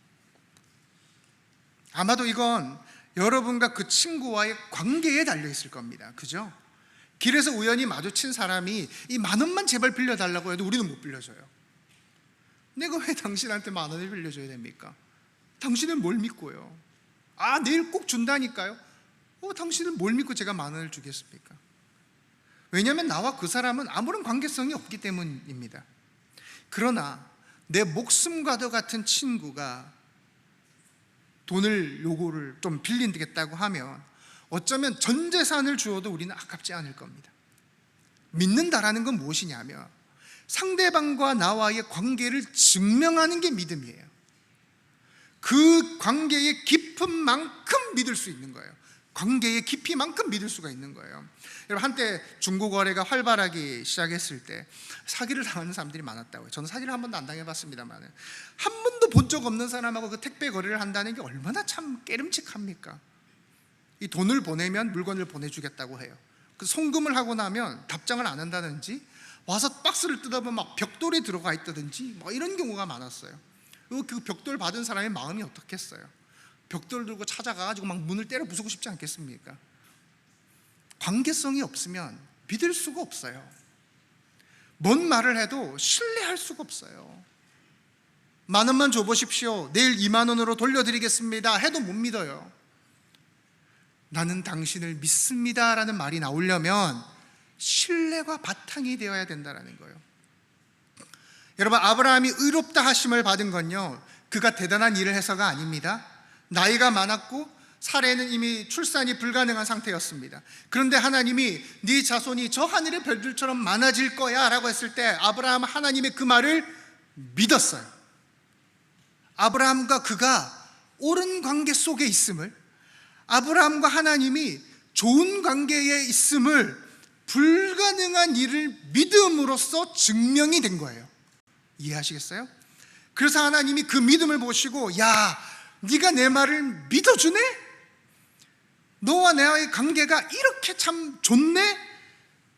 아마도 이건 여러분과 그 친구와의 관계에 달려있을 겁니다. 그죠? 길에서 우연히 마주친 사람이 이 10,000원만 제발 빌려달라고 해도 우리는 못 빌려줘요. 내가 왜 당신한테 10,000원을 빌려줘야 됩니까? 당신은 뭘 믿고요? 내일 꼭 준다니까요? 당신은 뭘 믿고 제가 10,000원을 주겠습니까? 왜냐하면 나와 그 사람은 아무런 관계성이 없기 때문입니다. 그러나 내 목숨과도 같은 친구가 돈을 요구를 좀 빌리겠다고 하면 어쩌면 전 재산을 주어도 우리는 아깝지 않을 겁니다. 믿는다라는 건 무엇이냐면 상대방과 나와의 관계를 증명하는 게 믿음이에요. 그 관계의 깊은 만큼 믿을 수 있는 거예요. 관계의 깊이만큼 믿을 수가 있는 거예요. 여러분, 한때 중고 거래가 활발하기 시작했을 때 사기를 당하는 사람들이 많았다고요. 저는 사기를 한 번도 안 당해봤습니다만, 한 번도 본 적 없는 사람하고 그 택배 거래를 한다는 게 얼마나 참 깨름칙합니까? 이 돈을 보내면 물건을 보내주겠다고 해요. 그 송금을 하고 나면 답장을 안 한다든지, 와서 박스를 뜯어보면 막 벽돌에 들어가 있다든지 뭐 이런 경우가 많았어요. 그 벽돌 받은 사람의 마음이 어떻겠어요? 벽돌 들고 찾아가가지고 막 문을 때려 부수고 싶지 않겠습니까? 관계성이 없으면 믿을 수가 없어요. 뭔 말을 해도 신뢰할 수가 없어요. 10,000원만 줘보십시오, 내일 20,000원으로 돌려드리겠습니다 해도 못 믿어요. 나는 당신을 믿습니다 라는 말이 나오려면 신뢰가 바탕이 되어야 된다는 거예요. 여러분, 아브라함이 의롭다 하심을 받은 건요, 그가 대단한 일을 해서가 아닙니다. 나이가 많았고 사례는 이미 출산이 불가능한 상태였습니다. 그런데 하나님이 네 자손이 저 하늘의 별들처럼 많아질 거야 라고 했을 때 아브라함은 하나님의 그 말을 믿었어요. 아브라함과 그가 옳은 관계 속에 있음을, 아브라함과 하나님이 좋은 관계에 있음을, 불가능한 일을 믿음으로써 증명이 된 거예요. 이해하시겠어요? 그래서 하나님이 그 믿음을 보시고, 야, 네가 내 말을 믿어주네? 너와 나의 관계가 이렇게 참 좋네?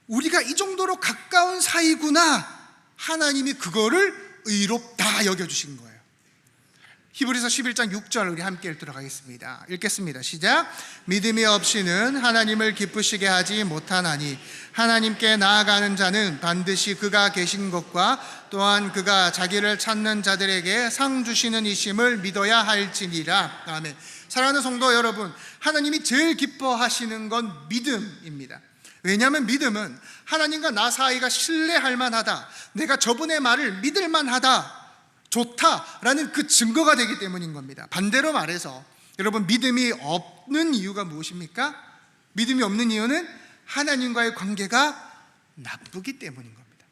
우리가 이 정도로 가까운 사이구나. 하나님이 그거를 의롭다 여겨주신 거예요. 히브리서 11장 6절 우리 함께 읽도록 하겠습니다. 읽겠습니다. 시작. 믿음이 없이는 하나님을 기쁘시게 하지 못하나니 하나님께 나아가는 자는 반드시 그가 계신 것과 또한 그가 자기를 찾는 자들에게 상 주시는 이심을 믿어야 할지니라. 아멘. 사랑하는 성도 여러분, 하나님이 제일 기뻐하시는 건 믿음입니다. 왜냐하면 믿음은 하나님과 나 사이가 신뢰할 만하다, 내가 저분의 말을 믿을 만하다, 좋다라는 그 증거가 되기 때문인 겁니다. 반대로 말해서 여러분, 믿음이 없는 이유가 무엇입니까? 믿음이 없는 이유는 하나님과의 관계가 나쁘기 때문인 겁니다.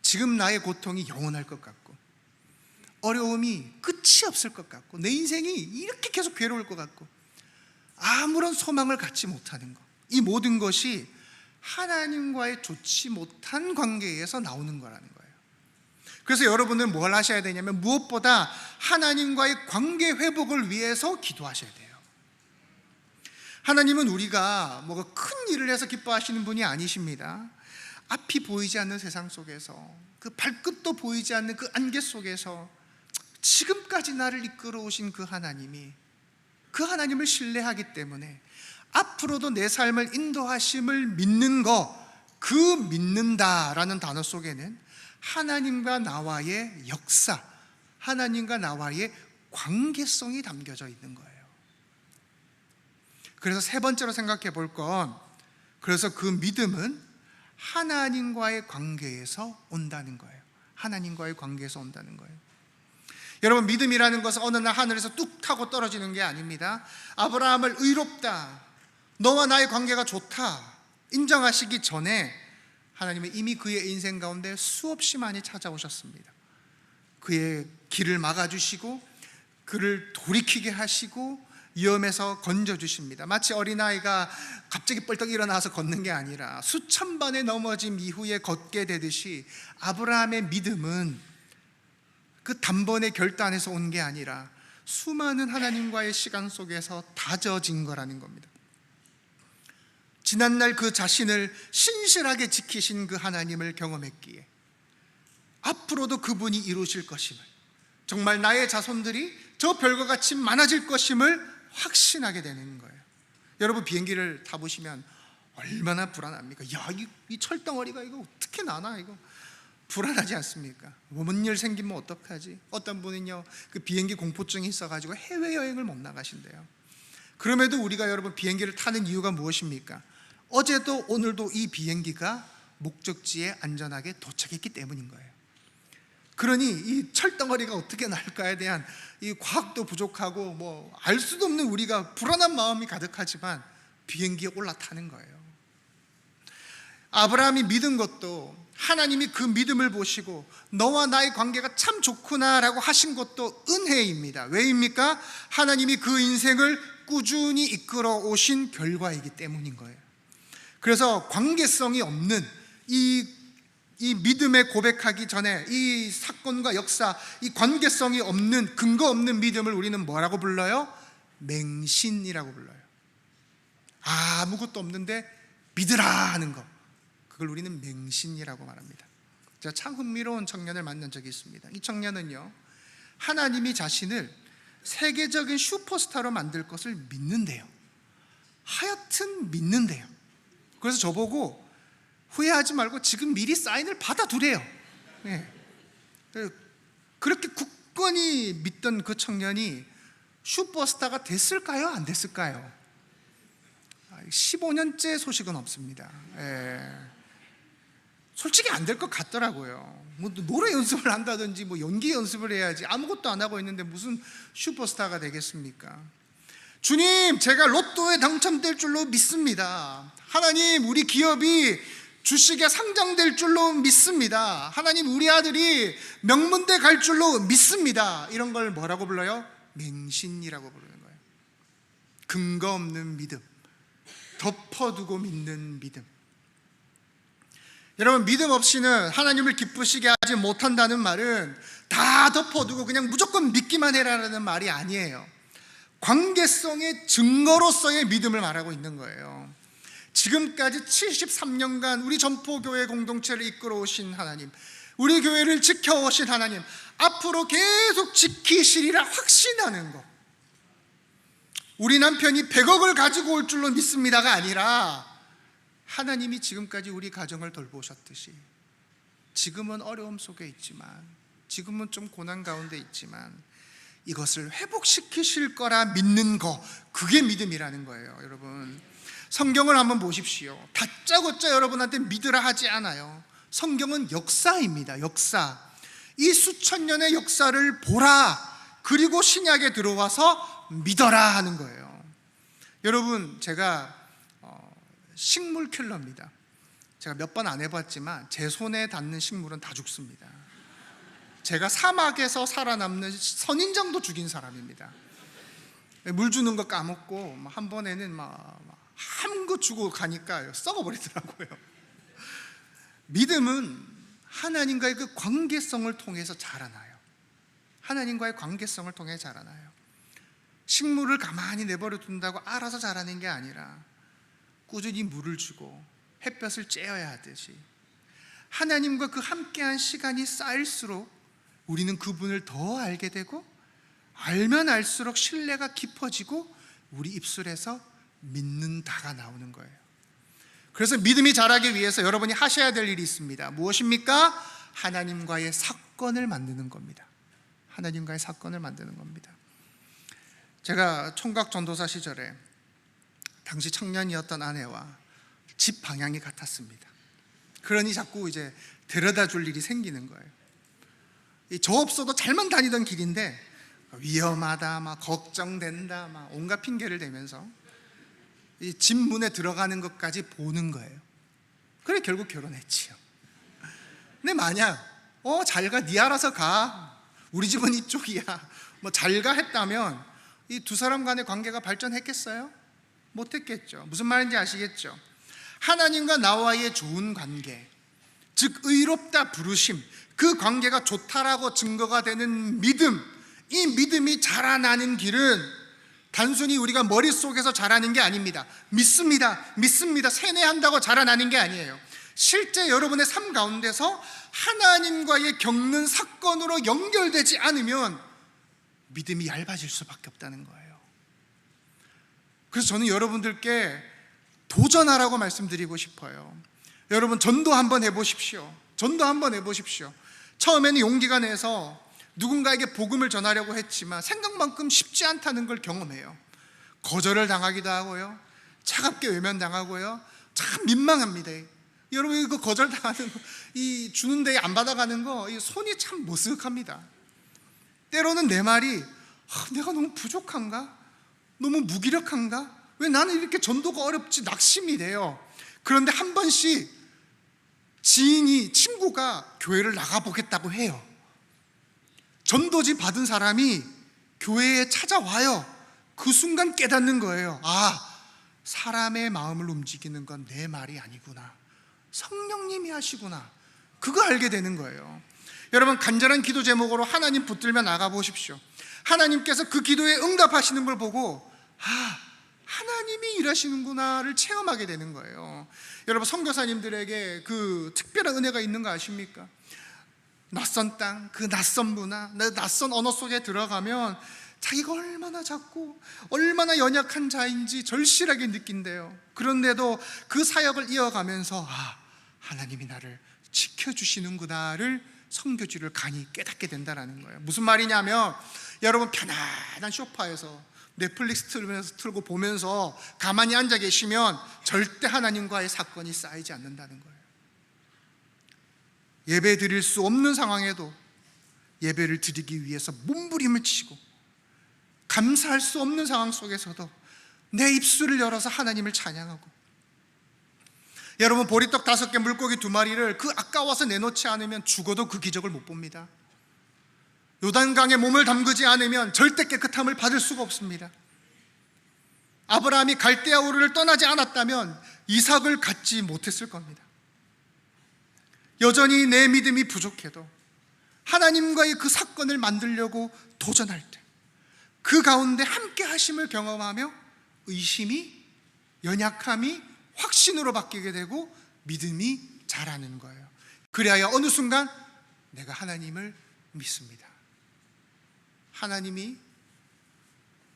지금 나의 고통이 영원할 것 같고, 어려움이 끝이 없을 것 같고, 내 인생이 이렇게 계속 괴로울 것 같고, 아무런 소망을 갖지 못하는 것, 이 모든 것이 하나님과의 좋지 못한 관계에서 나오는 거라는 거예요. 그래서 여러분은 뭘 하셔야 되냐면, 무엇보다 하나님과의 관계 회복을 위해서 기도하셔야 돼요. 하나님은 우리가 뭐가 큰 일을 해서 기뻐하시는 분이 아니십니다. 앞이 보이지 않는 세상 속에서, 그 발끝도 보이지 않는 그 안개 속에서 지금까지 나를 이끌어 오신 그 하나님이, 그 하나님을 신뢰하기 때문에 앞으로도 내 삶을 인도하심을 믿는 거, 그 믿는다라는 단어 속에는 하나님과 나와의 역사, 하나님과 나와의 관계성이 담겨져 있는 거예요. 그래서 세 번째로 생각해 볼 건, 그래서 그 믿음은 하나님과의 관계에서 온다는 거예요. 하나님과의 관계에서 온다는 거예요. 여러분, 믿음이라는 것은 어느 날 하늘에서 뚝 하고 떨어지는 게 아닙니다. 아브라함을 의롭다, 너와 나의 관계가 좋다 인정하시기 전에 하나님은 이미 그의 인생 가운데 수없이 많이 찾아오셨습니다. 그의 길을 막아주시고 그를 돌이키게 하시고 위험에서 건져주십니다. 마치 어린아이가 갑자기 뻘떡 일어나서 걷는 게 아니라 수천 번의 넘어짐 이후에 걷게 되듯이, 아브라함의 믿음은 그 단번에 결단에서 온 게 아니라 수많은 하나님과의 시간 속에서 다져진 거라는 겁니다. 지난날 그 자신을 신실하게 지키신 그 하나님을 경험했기에 앞으로도 그분이 이루실 것임을, 정말 나의 자손들이 저 별과 같이 많아질 것임을 확신하게 되는 거예요. 여러분, 비행기를 타보시면 얼마나 불안합니까? 야, 이 철덩어리가 이거 어떻게 나나, 이거 불안하지 않습니까? 뭔 일 생기면 어떡하지? 어떤 분은요, 그 비행기 공포증이 있어가지고 해외여행을 못 나가신대요. 그럼에도 우리가 여러분 비행기를 타는 이유가 무엇입니까? 어제도 오늘도 이 비행기가 목적지에 안전하게 도착했기 때문인 거예요. 그러니 이 철덩어리가 어떻게 날까에 대한 이 과학도 부족하고 뭐 알 수도 없는 우리가 불안한 마음이 가득하지만 비행기에 올라타는 거예요. 아브라함이 믿은 것도 하나님이 그 믿음을 보시고 너와 나의 관계가 참 좋구나라고 하신 것도 은혜입니다. 왜입니까? 하나님이 그 인생을 꾸준히 이끌어 오신 결과이기 때문인 거예요. 그래서 관계성이 없는 이 믿음에 고백하기 전에 이 사건과 역사, 이 관계성이 없는, 근거 없는 믿음을 우리는 뭐라고 불러요? 맹신이라고 불러요. 아무것도 없는데 믿으라 하는 거, 그걸 우리는 맹신이라고 말합니다. 제가 참 흥미로운 청년을 만난 적이 있습니다. 이 청년은요, 하나님이 자신을 세계적인 슈퍼스타로 만들 것을 믿는데요. 하여튼 믿는데요. 그래서 저보고 후회하지 말고 지금 미리 사인을 받아두래요. 네. 그렇게 굳건히 믿던 그 청년이 슈퍼스타가 됐을까요? 안 됐을까요? 15년째 소식은 없습니다. 솔직히 안 될 것 같더라고요. 뭐 노래 연습을 한다든지 뭐 연기 연습을 해야지 아무것도 안 하고 있는데 무슨 슈퍼스타가 되겠습니까? 주님, 제가 로또에 당첨될 줄로 믿습니다. 하나님, 우리 기업이 주식에 상장될 줄로 믿습니다. 하나님, 우리 아들이 명문대 갈 줄로 믿습니다. 이런 걸 뭐라고 불러요? 맹신이라고 부르는 거예요. 근거 없는 믿음, 덮어두고 믿는 믿음. 여러분, 믿음 없이는 하나님을 기쁘시게 하지 못한다는 말은 다 덮어두고 그냥 무조건 믿기만 해라라는 말이 아니에요. 관계성의 증거로서의 믿음을 말하고 있는 거예요. 지금까지 73년간 우리 전포교회 공동체를 이끌어 오신 하나님, 우리 교회를 지켜오신 하나님, 앞으로 계속 지키시리라 확신하는 것. 우리 남편이 100억을 가지고 올 줄로 믿습니다가 아니라 하나님이 지금까지 우리 가정을 돌보셨듯이 지금은 어려움 속에 있지만, 지금은 좀 고난 가운데 있지만 이것을 회복시키실 거라 믿는 거, 그게 믿음이라는 거예요. 여러분, 성경을 한번 보십시오. 다짜고짜 여러분한테 믿으라 하지 않아요. 성경은 역사입니다. 역사. 이 수천 년의 역사를 보라, 그리고 신약에 들어와서 믿어라 하는 거예요. 여러분, 제가 식물 킬러입니다. 제가 몇 번 안 해봤지만 제 손에 닿는 식물은 다 죽습니다. 제가 사막에서 살아남는 선인장도 죽인 사람입니다. 물 주는 거 까먹고 한 번에는 한거 주고 가니까 썩어버리더라고요. 믿음은 하나님과의 그 관계성을 통해서 자라나요. 하나님과의 관계성을 통해 자라나요. 식물을 가만히 내버려 둔다고 알아서 자라는 게 아니라 꾸준히 물을 주고 햇볕을 쬐어야 하듯이 하나님과 그 함께한 시간이 쌓일수록 우리는 그분을 더 알게 되고, 알면 알수록 신뢰가 깊어지고 우리 입술에서 믿는다가 나오는 거예요. 그래서 믿음이 자라기 위해서 여러분이 하셔야 될 일이 있습니다. 무엇입니까? 하나님과의 사건을 만드는 겁니다. 하나님과의 사건을 만드는 겁니다. 제가 총각 전도사 시절에 당시 청년이었던 아내와 집 방향이 같았습니다. 그러니 자꾸 이제 데려다 줄 일이 생기는 거예요. 저 없어도 잘만 다니던 길인데 위험하다, 걱정된다, 온갖 핑계를 대면서 이 집 문에 들어가는 것까지 보는 거예요. 그래 결국 결혼했지요. 근데 만약 잘 가, 네 알아서 가, 우리 집은 이쪽이야, 잘 가 했다면 이 두 사람 간의 관계가 발전했겠어요? 못했겠죠. 무슨 말인지 아시겠죠? 하나님과 나와의 좋은 관계, 즉 의롭다 부르심, 그 관계가 좋다라고 증거가 되는 믿음, 이 믿음이 자라나는 길은 단순히 우리가 머릿속에서 자라는 게 아닙니다. 믿습니다, 세뇌한다고 자라나는 게 아니에요. 실제 여러분의 삶 가운데서 하나님과의 겪는 사건으로 연결되지 않으면 믿음이 얇아질 수밖에 없다는 거예요. 그래서 저는 여러분들께 도전하라고 말씀드리고 싶어요. 여러분, 전도 한번 해보십시오. 전도 한번 해보십시오. 처음에는 용기가 내서 누군가에게 복음을 전하려고 했지만 생각만큼 쉽지 않다는 걸 경험해요. 거절을 당하기도 하고요, 차갑게 외면당하고요, 참 민망합니다. 여러분, 그 거절당하는 거, 이 주는데 안 받아가는 거, 이 손이 참 머쓱합니다. 때로는 내 말이 내가 너무 부족한가? 너무 무기력한가? 왜 나는 이렇게 전도가 어렵지? 낙심이 돼요. 그런데 한 번씩 친구가 교회를 나가보겠다고 해요. 전도지 받은 사람이 교회에 찾아와요. 그 순간 깨닫는 거예요. 사람의 마음을 움직이는 건 내 말이 아니구나, 성령님이 하시구나, 그거 알게 되는 거예요. 여러분, 간절한 기도 제목으로 하나님 붙들며 나가보십시오. 하나님께서 그 기도에 응답하시는 걸 보고 하나님이 일하시는구나를 체험하게 되는 거예요. 여러분, 선교사님들에게 그 특별한 은혜가 있는 거 아십니까? 낯선 땅, 그 낯선 문화, 낯선 언어 속에 들어가면 자기가 얼마나 작고 얼마나 연약한 자인지 절실하게 느낀대요. 그런데도 그 사역을 이어가면서 하나님이 나를 지켜주시는구나를 선교지를 간이 깨닫게 된다는 거예요. 무슨 말이냐면, 여러분, 편안한 소파에서 넷플릭스 틀고 보면서 가만히 앉아 계시면 절대 하나님과의 사건이 쌓이지 않는다는 거예요. 예배 드릴 수 없는 상황에도 예배를 드리기 위해서 몸부림을 치고, 감사할 수 없는 상황 속에서도 내 입술을 열어서 하나님을 찬양하고, 여러분, 보리떡 5개, 물고기 2마리를 그 아까워서 내놓지 않으면 죽어도 그 기적을 못 봅니다. 요단강에 몸을 담그지 않으면 절대 깨끗함을 받을 수가 없습니다. 아브라함이 갈대아 우르를 떠나지 않았다면 이삭을 갖지 못했을 겁니다. 여전히 내 믿음이 부족해도 하나님과의 그 사건을 만들려고 도전할 때 그 가운데 함께 하심을 경험하며 의심이, 연약함이 확신으로 바뀌게 되고 믿음이 자라는 거예요. 그리하여 어느 순간 내가 하나님을 믿습니다. 하나님이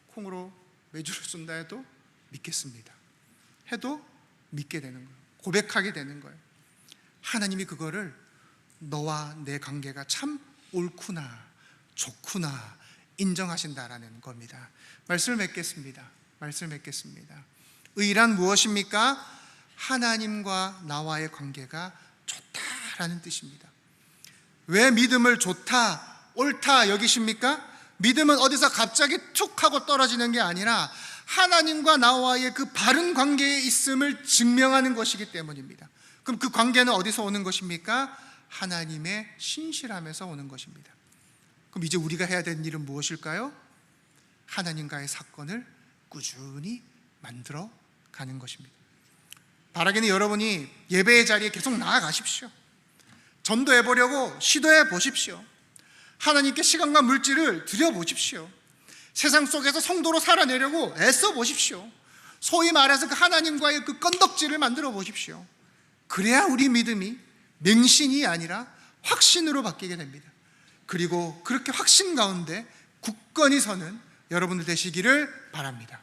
콩으로 메주를 쏜다 해도 믿겠습니다. 해도 믿게 되는 거예요. 고백하게 되는 거예요. 하나님이 그거를 너와 내 관계가 참 옳구나, 좋구나 인정하신다라는 겁니다. 말씀을 맺겠습니다. 의란 무엇입니까? 하나님과 나와의 관계가 좋다라는 뜻입니다. 왜 믿음을 좋다, 옳다 여기십니까? 믿음은 어디서 갑자기 툭 하고 떨어지는 게 아니라 하나님과 나와의 그 바른 관계에 있음을 증명하는 것이기 때문입니다. 그럼 그 관계는 어디서 오는 것입니까? 하나님의 신실함에서 오는 것입니다. 그럼 이제 우리가 해야 되는 일은 무엇일까요? 하나님과의 사건을 꾸준히 만들어 가는 것입니다. 바라기는 여러분이 예배의 자리에 계속 나아가십시오. 전도해 보려고 시도해 보십시오. 하나님께 시간과 물질을 드려보십시오. 세상 속에서 성도로 살아내려고 애써 보십시오. 소위 말해서 그 하나님과의 그 건덕지를 만들어 보십시오. 그래야 우리 믿음이 맹신이 아니라 확신으로 바뀌게 됩니다. 그리고 그렇게 확신 가운데 굳건히 서는 여러분들 되시기를 바랍니다.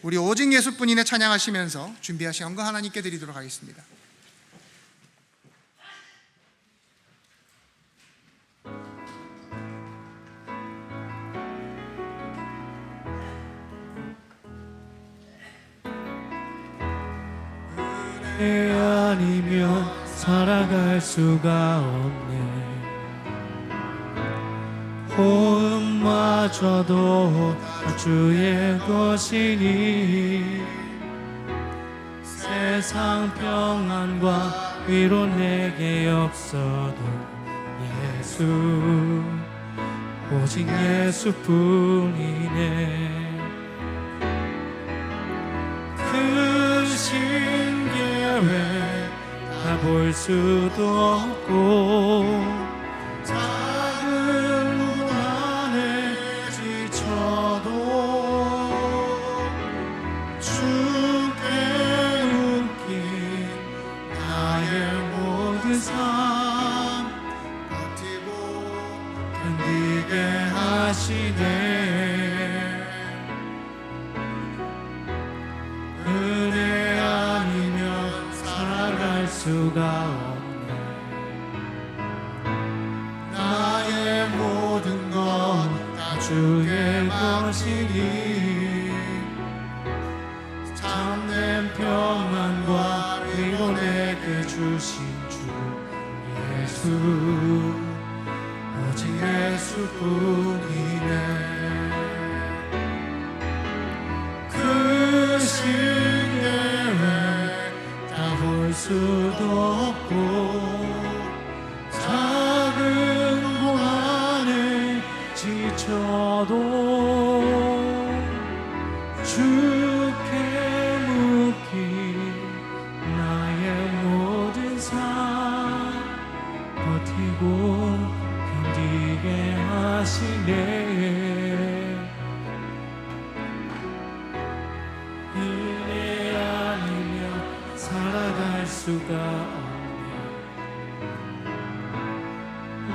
우리 오직 예수뿐이네 찬양하시면서 준비하신 영광 하나님께 드리도록 하겠습니다. 은혜 아니면 살아갈 수가 없네. 호흡마저도 주의 것이니 세상 평안과 위로 내게 없어도 예수, 오직 예수뿐이네. 크신 계획 다 볼 수도 없고 작은 고난에 지쳐도 주께 묶인 나의 모든 삶 버티고 견디게 하시네. 은혜 아니면 살아갈 수가 없네. 나의 모든 것 다 주의 것이니 참된 평안과 위로 내게 주신 주 예수, 오직 예수뿐이네. 크신 계획 다 볼 수도 없고 작은 고난에 지쳐도 주께 묶인 나의 모든 삶 버티고 견디게 하시네. 은혜 아니면 살아갈 수가 없네.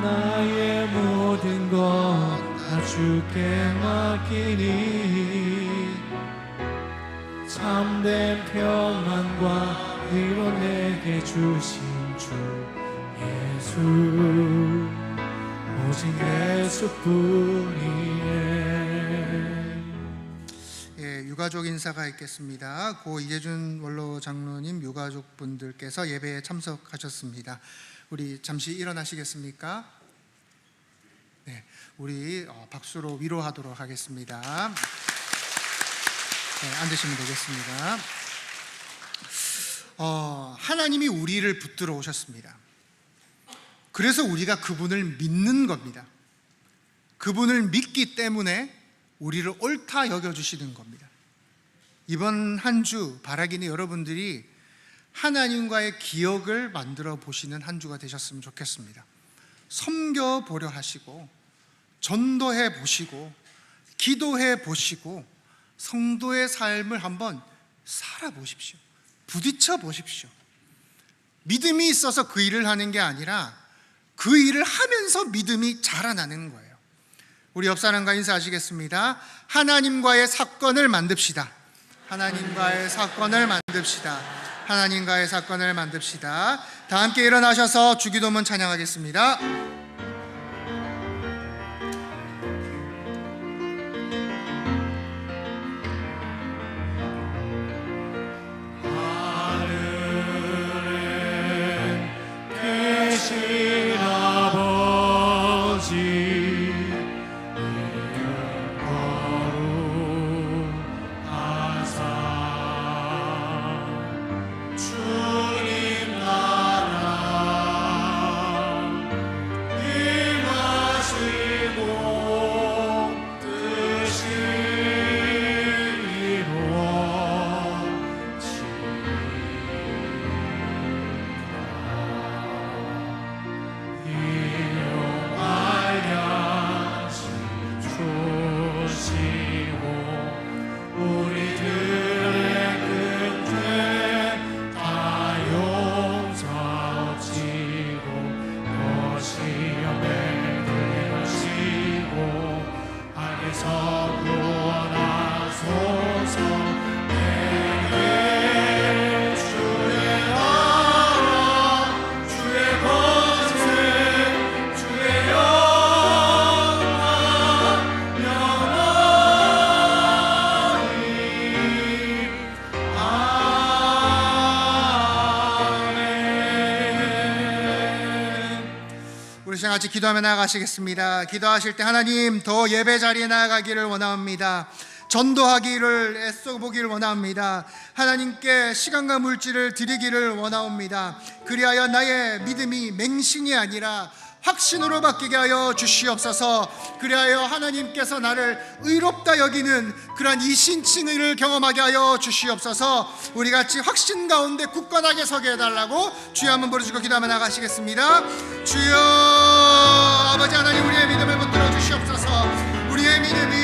나의 모든 것 다 주께 맡기니 참된 평안과 위로 내게 주신 주 예수, 오직 예수뿐이네. 예, 유가족 인사가 있겠습니다. 고 이재준 원로 장로님 유가족 분들께서 예배에 참석하셨습니다. 우리 잠시 일어나시겠습니까? 네, 우리 박수로 위로하도록 하겠습니다. 네, 앉으시면 되겠습니다. 하나님이 우리를 붙들어 오셨습니다. 그래서 우리가 그분을 믿는 겁니다. 그분을 믿기 때문에 우리를 옳다 여겨주시는 겁니다. 이번 한 주 바라기는 여러분들이 하나님과의 기억을 만들어 보시는 한 주가 되셨으면 좋겠습니다. 섬겨 보려 하시고, 전도해 보시고, 기도해 보시고, 성도의 삶을 한번 살아보십시오. 부딪혀 보십시오. 믿음이 있어서 그 일을 하는 게 아니라 그 일을 하면서 믿음이 자라나는 거예요. 우리 옆 사람과 인사하시겠습니다. 하나님과의 사건을 만듭시다. 하나님과의 사건을 만듭시다. 하나님과의 사건을 만듭시다. 다 함께 일어나셔서 주기도문 찬양하겠습니다. 계신 아버지 이름 거룩하사 주님 나라 임하시고 뜻이 우리 시간 같이 기도하며 나아가시겠습니다. 기도하실 때 하나님 더 예배 자리에 나아가기를 원합니다. 전도하기를 애써 보기를 원합니다. 하나님께 시간과 물질을 드리기를 원하옵니다. 그리하여 나의 믿음이 맹신이 아니라 확신으로 바뀌게 하여 주시옵소서. 그리하여 하나님께서 나를 의롭다 여기는 그러한 이신칭의를 경험하게 하여 주시옵소서. 우리 같이 확신 가운데 굳건하게 서게 해달라고 주여 한번 부르시고 기도하며 나가시겠습니다. 주여 아버지 하나님, 우리의 믿음을 붙들어 주시옵소서. 우리의 믿음이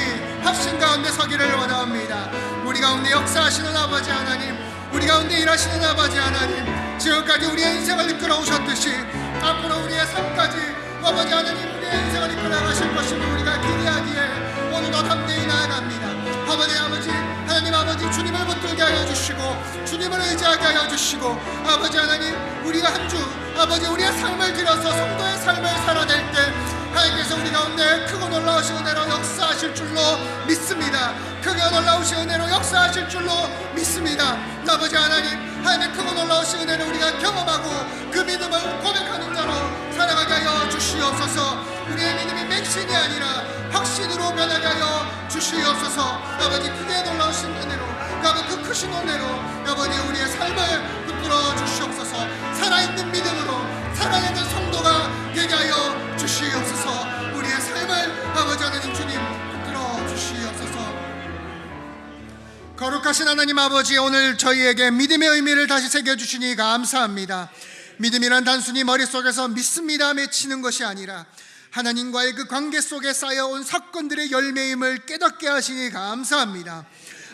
확신 가운데 서기를 원합니다. 우리 가운데 역사하시는 아버지 하나님, 우리 가운데 일하시는 아버지 하나님, 지금까지 우리의 인생을 이끌어 오셨듯이 앞으로 우리의 삶까지 아버지 하나님 우리의 인생을 이끌어 가실 것임을 우리가 기대하기에 오늘도 담대히 나아갑니다. 아버지 하나님 아버지, 주님을 붙들게 하여 주시고 주님을 의지하게 하여 주시고, 아버지 하나님 우리가 한 주 아버지 우리의 삶을 들여서 성도의 삶을 살아낼 때 하나님께서 우리 가운데 크고 놀라우신 은혜로 역사하실 줄로 믿습니다. 크게 놀라우신 은혜로 역사하실 줄로 믿습니다. 아버지 하나님의 크고 놀라우신 은혜를 우리가 경험하고 그 믿음을 고백하는 자로 살아가게 하여 주시옵소서. 우리의 믿음이 맹신이 아니라 확신으로 변하게 하여 주시옵소서. 아버지 크게 놀라우신 은혜로, 아버지 그 크신 은혜로 아버지 우리의 삶을 붙들어 주시옵소서. 살아있는 믿음으로 살아있는 성도가 되게 하여 주시옵소서. 우리의 삶을 아버지 하나님 주님 붙들어 주시옵소서. 거룩하신 하나님 아버지, 오늘 저희에게 믿음의 의미를 다시 새겨주시니 감사합니다. 믿음이란 단순히 머릿속에서 믿습니다 맺히는 것이 아니라 하나님과의 그 관계 속에 쌓여온 사건들의 열매임을 깨닫게 하시니 감사합니다.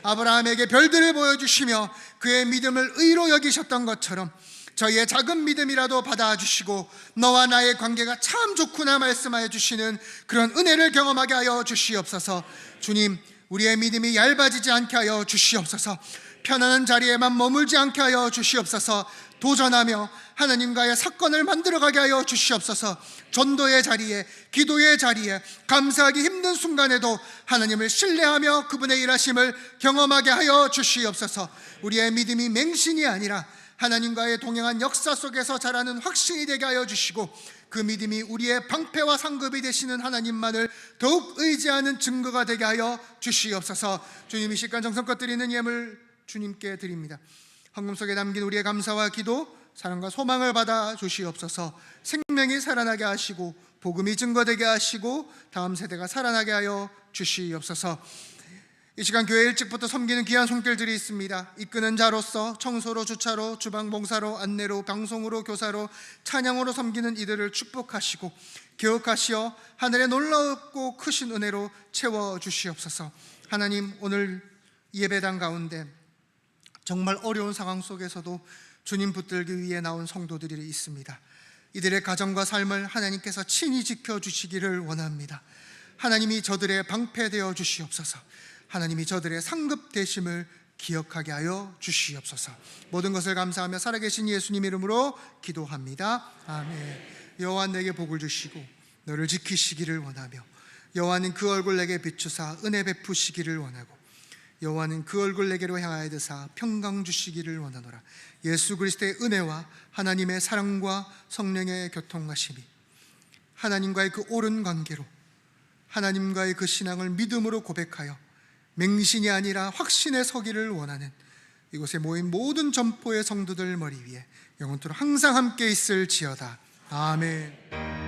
아브라함에게 별들을 보여주시며 그의 믿음을 의로 여기셨던 것처럼 저희의 작은 믿음이라도 받아주시고 너와 나의 관계가 참 좋구나 말씀하여 주시는 그런 은혜를 경험하게 하여 주시옵소서. 주님, 우리의 믿음이 얇아지지 않게 하여 주시옵소서. 편안한 자리에만 머물지 않게 하여 주시옵소서. 도전하며 하나님과의 사건을 만들어가게 하여 주시옵소서. 전도의 자리에, 기도의 자리에, 감사하기 힘든 순간에도 하나님을 신뢰하며 그분의 일하심을 경험하게 하여 주시옵소서. 우리의 믿음이 맹신이 아니라 하나님과의 동행한 역사 속에서 자라는 확신이 되게 하여 주시고, 그 믿음이 우리의 방패와 상급이 되시는 하나님만을 더욱 의지하는 증거가 되게 하여 주시옵소서. 주님, 이 시간 정성껏 드리는 예물 주님께 드립니다. 헌금 속에 담긴 우리의 감사와 기도, 사랑과 소망을 받아 주시옵소서. 생명이 살아나게 하시고 복음이 증거되게 하시고 다음 세대가 살아나게 하여 주시옵소서. 이 시간 교회 일찍부터 섬기는 귀한 손길들이 있습니다. 이끄는 자로서 청소로, 주차로, 주방 봉사로, 안내로, 방송으로, 교사로, 찬양으로 섬기는 이들을 축복하시고 기억하시어 하늘의 놀랍고 크신 은혜로 채워주시옵소서. 하나님, 오늘 예배당 가운데 정말 어려운 상황 속에서도 주님 붙들기 위해 나온 성도들이 있습니다. 이들의 가정과 삶을 하나님께서 친히 지켜주시기를 원합니다. 하나님이 저들의 방패되어 주시옵소서. 하나님이 저들의 상급되심을 기억하게 하여 주시옵소서. 모든 것을 감사하며 살아계신 예수님 이름으로 기도합니다. 아멘. 여호와 내게 복을 주시고 너를 지키시기를 원하며, 여호와는 그 얼굴 내게 비추사 은혜 베푸시기를 원하고, 여호와는 그 얼굴 내게로 향하여 드사 평강 주시기를 원하노라. 예수 그리스도의 은혜와 하나님의 사랑과 성령의 교통하심이 하나님과의 그 옳은 관계로, 하나님과의 그 신앙을 믿음으로 고백하여 맹신이 아니라 확신에 서기를 원하는 이곳에 모인 모든 전포의 성도들 머리 위에 영원토록 항상 함께 있을지어다. 아멘.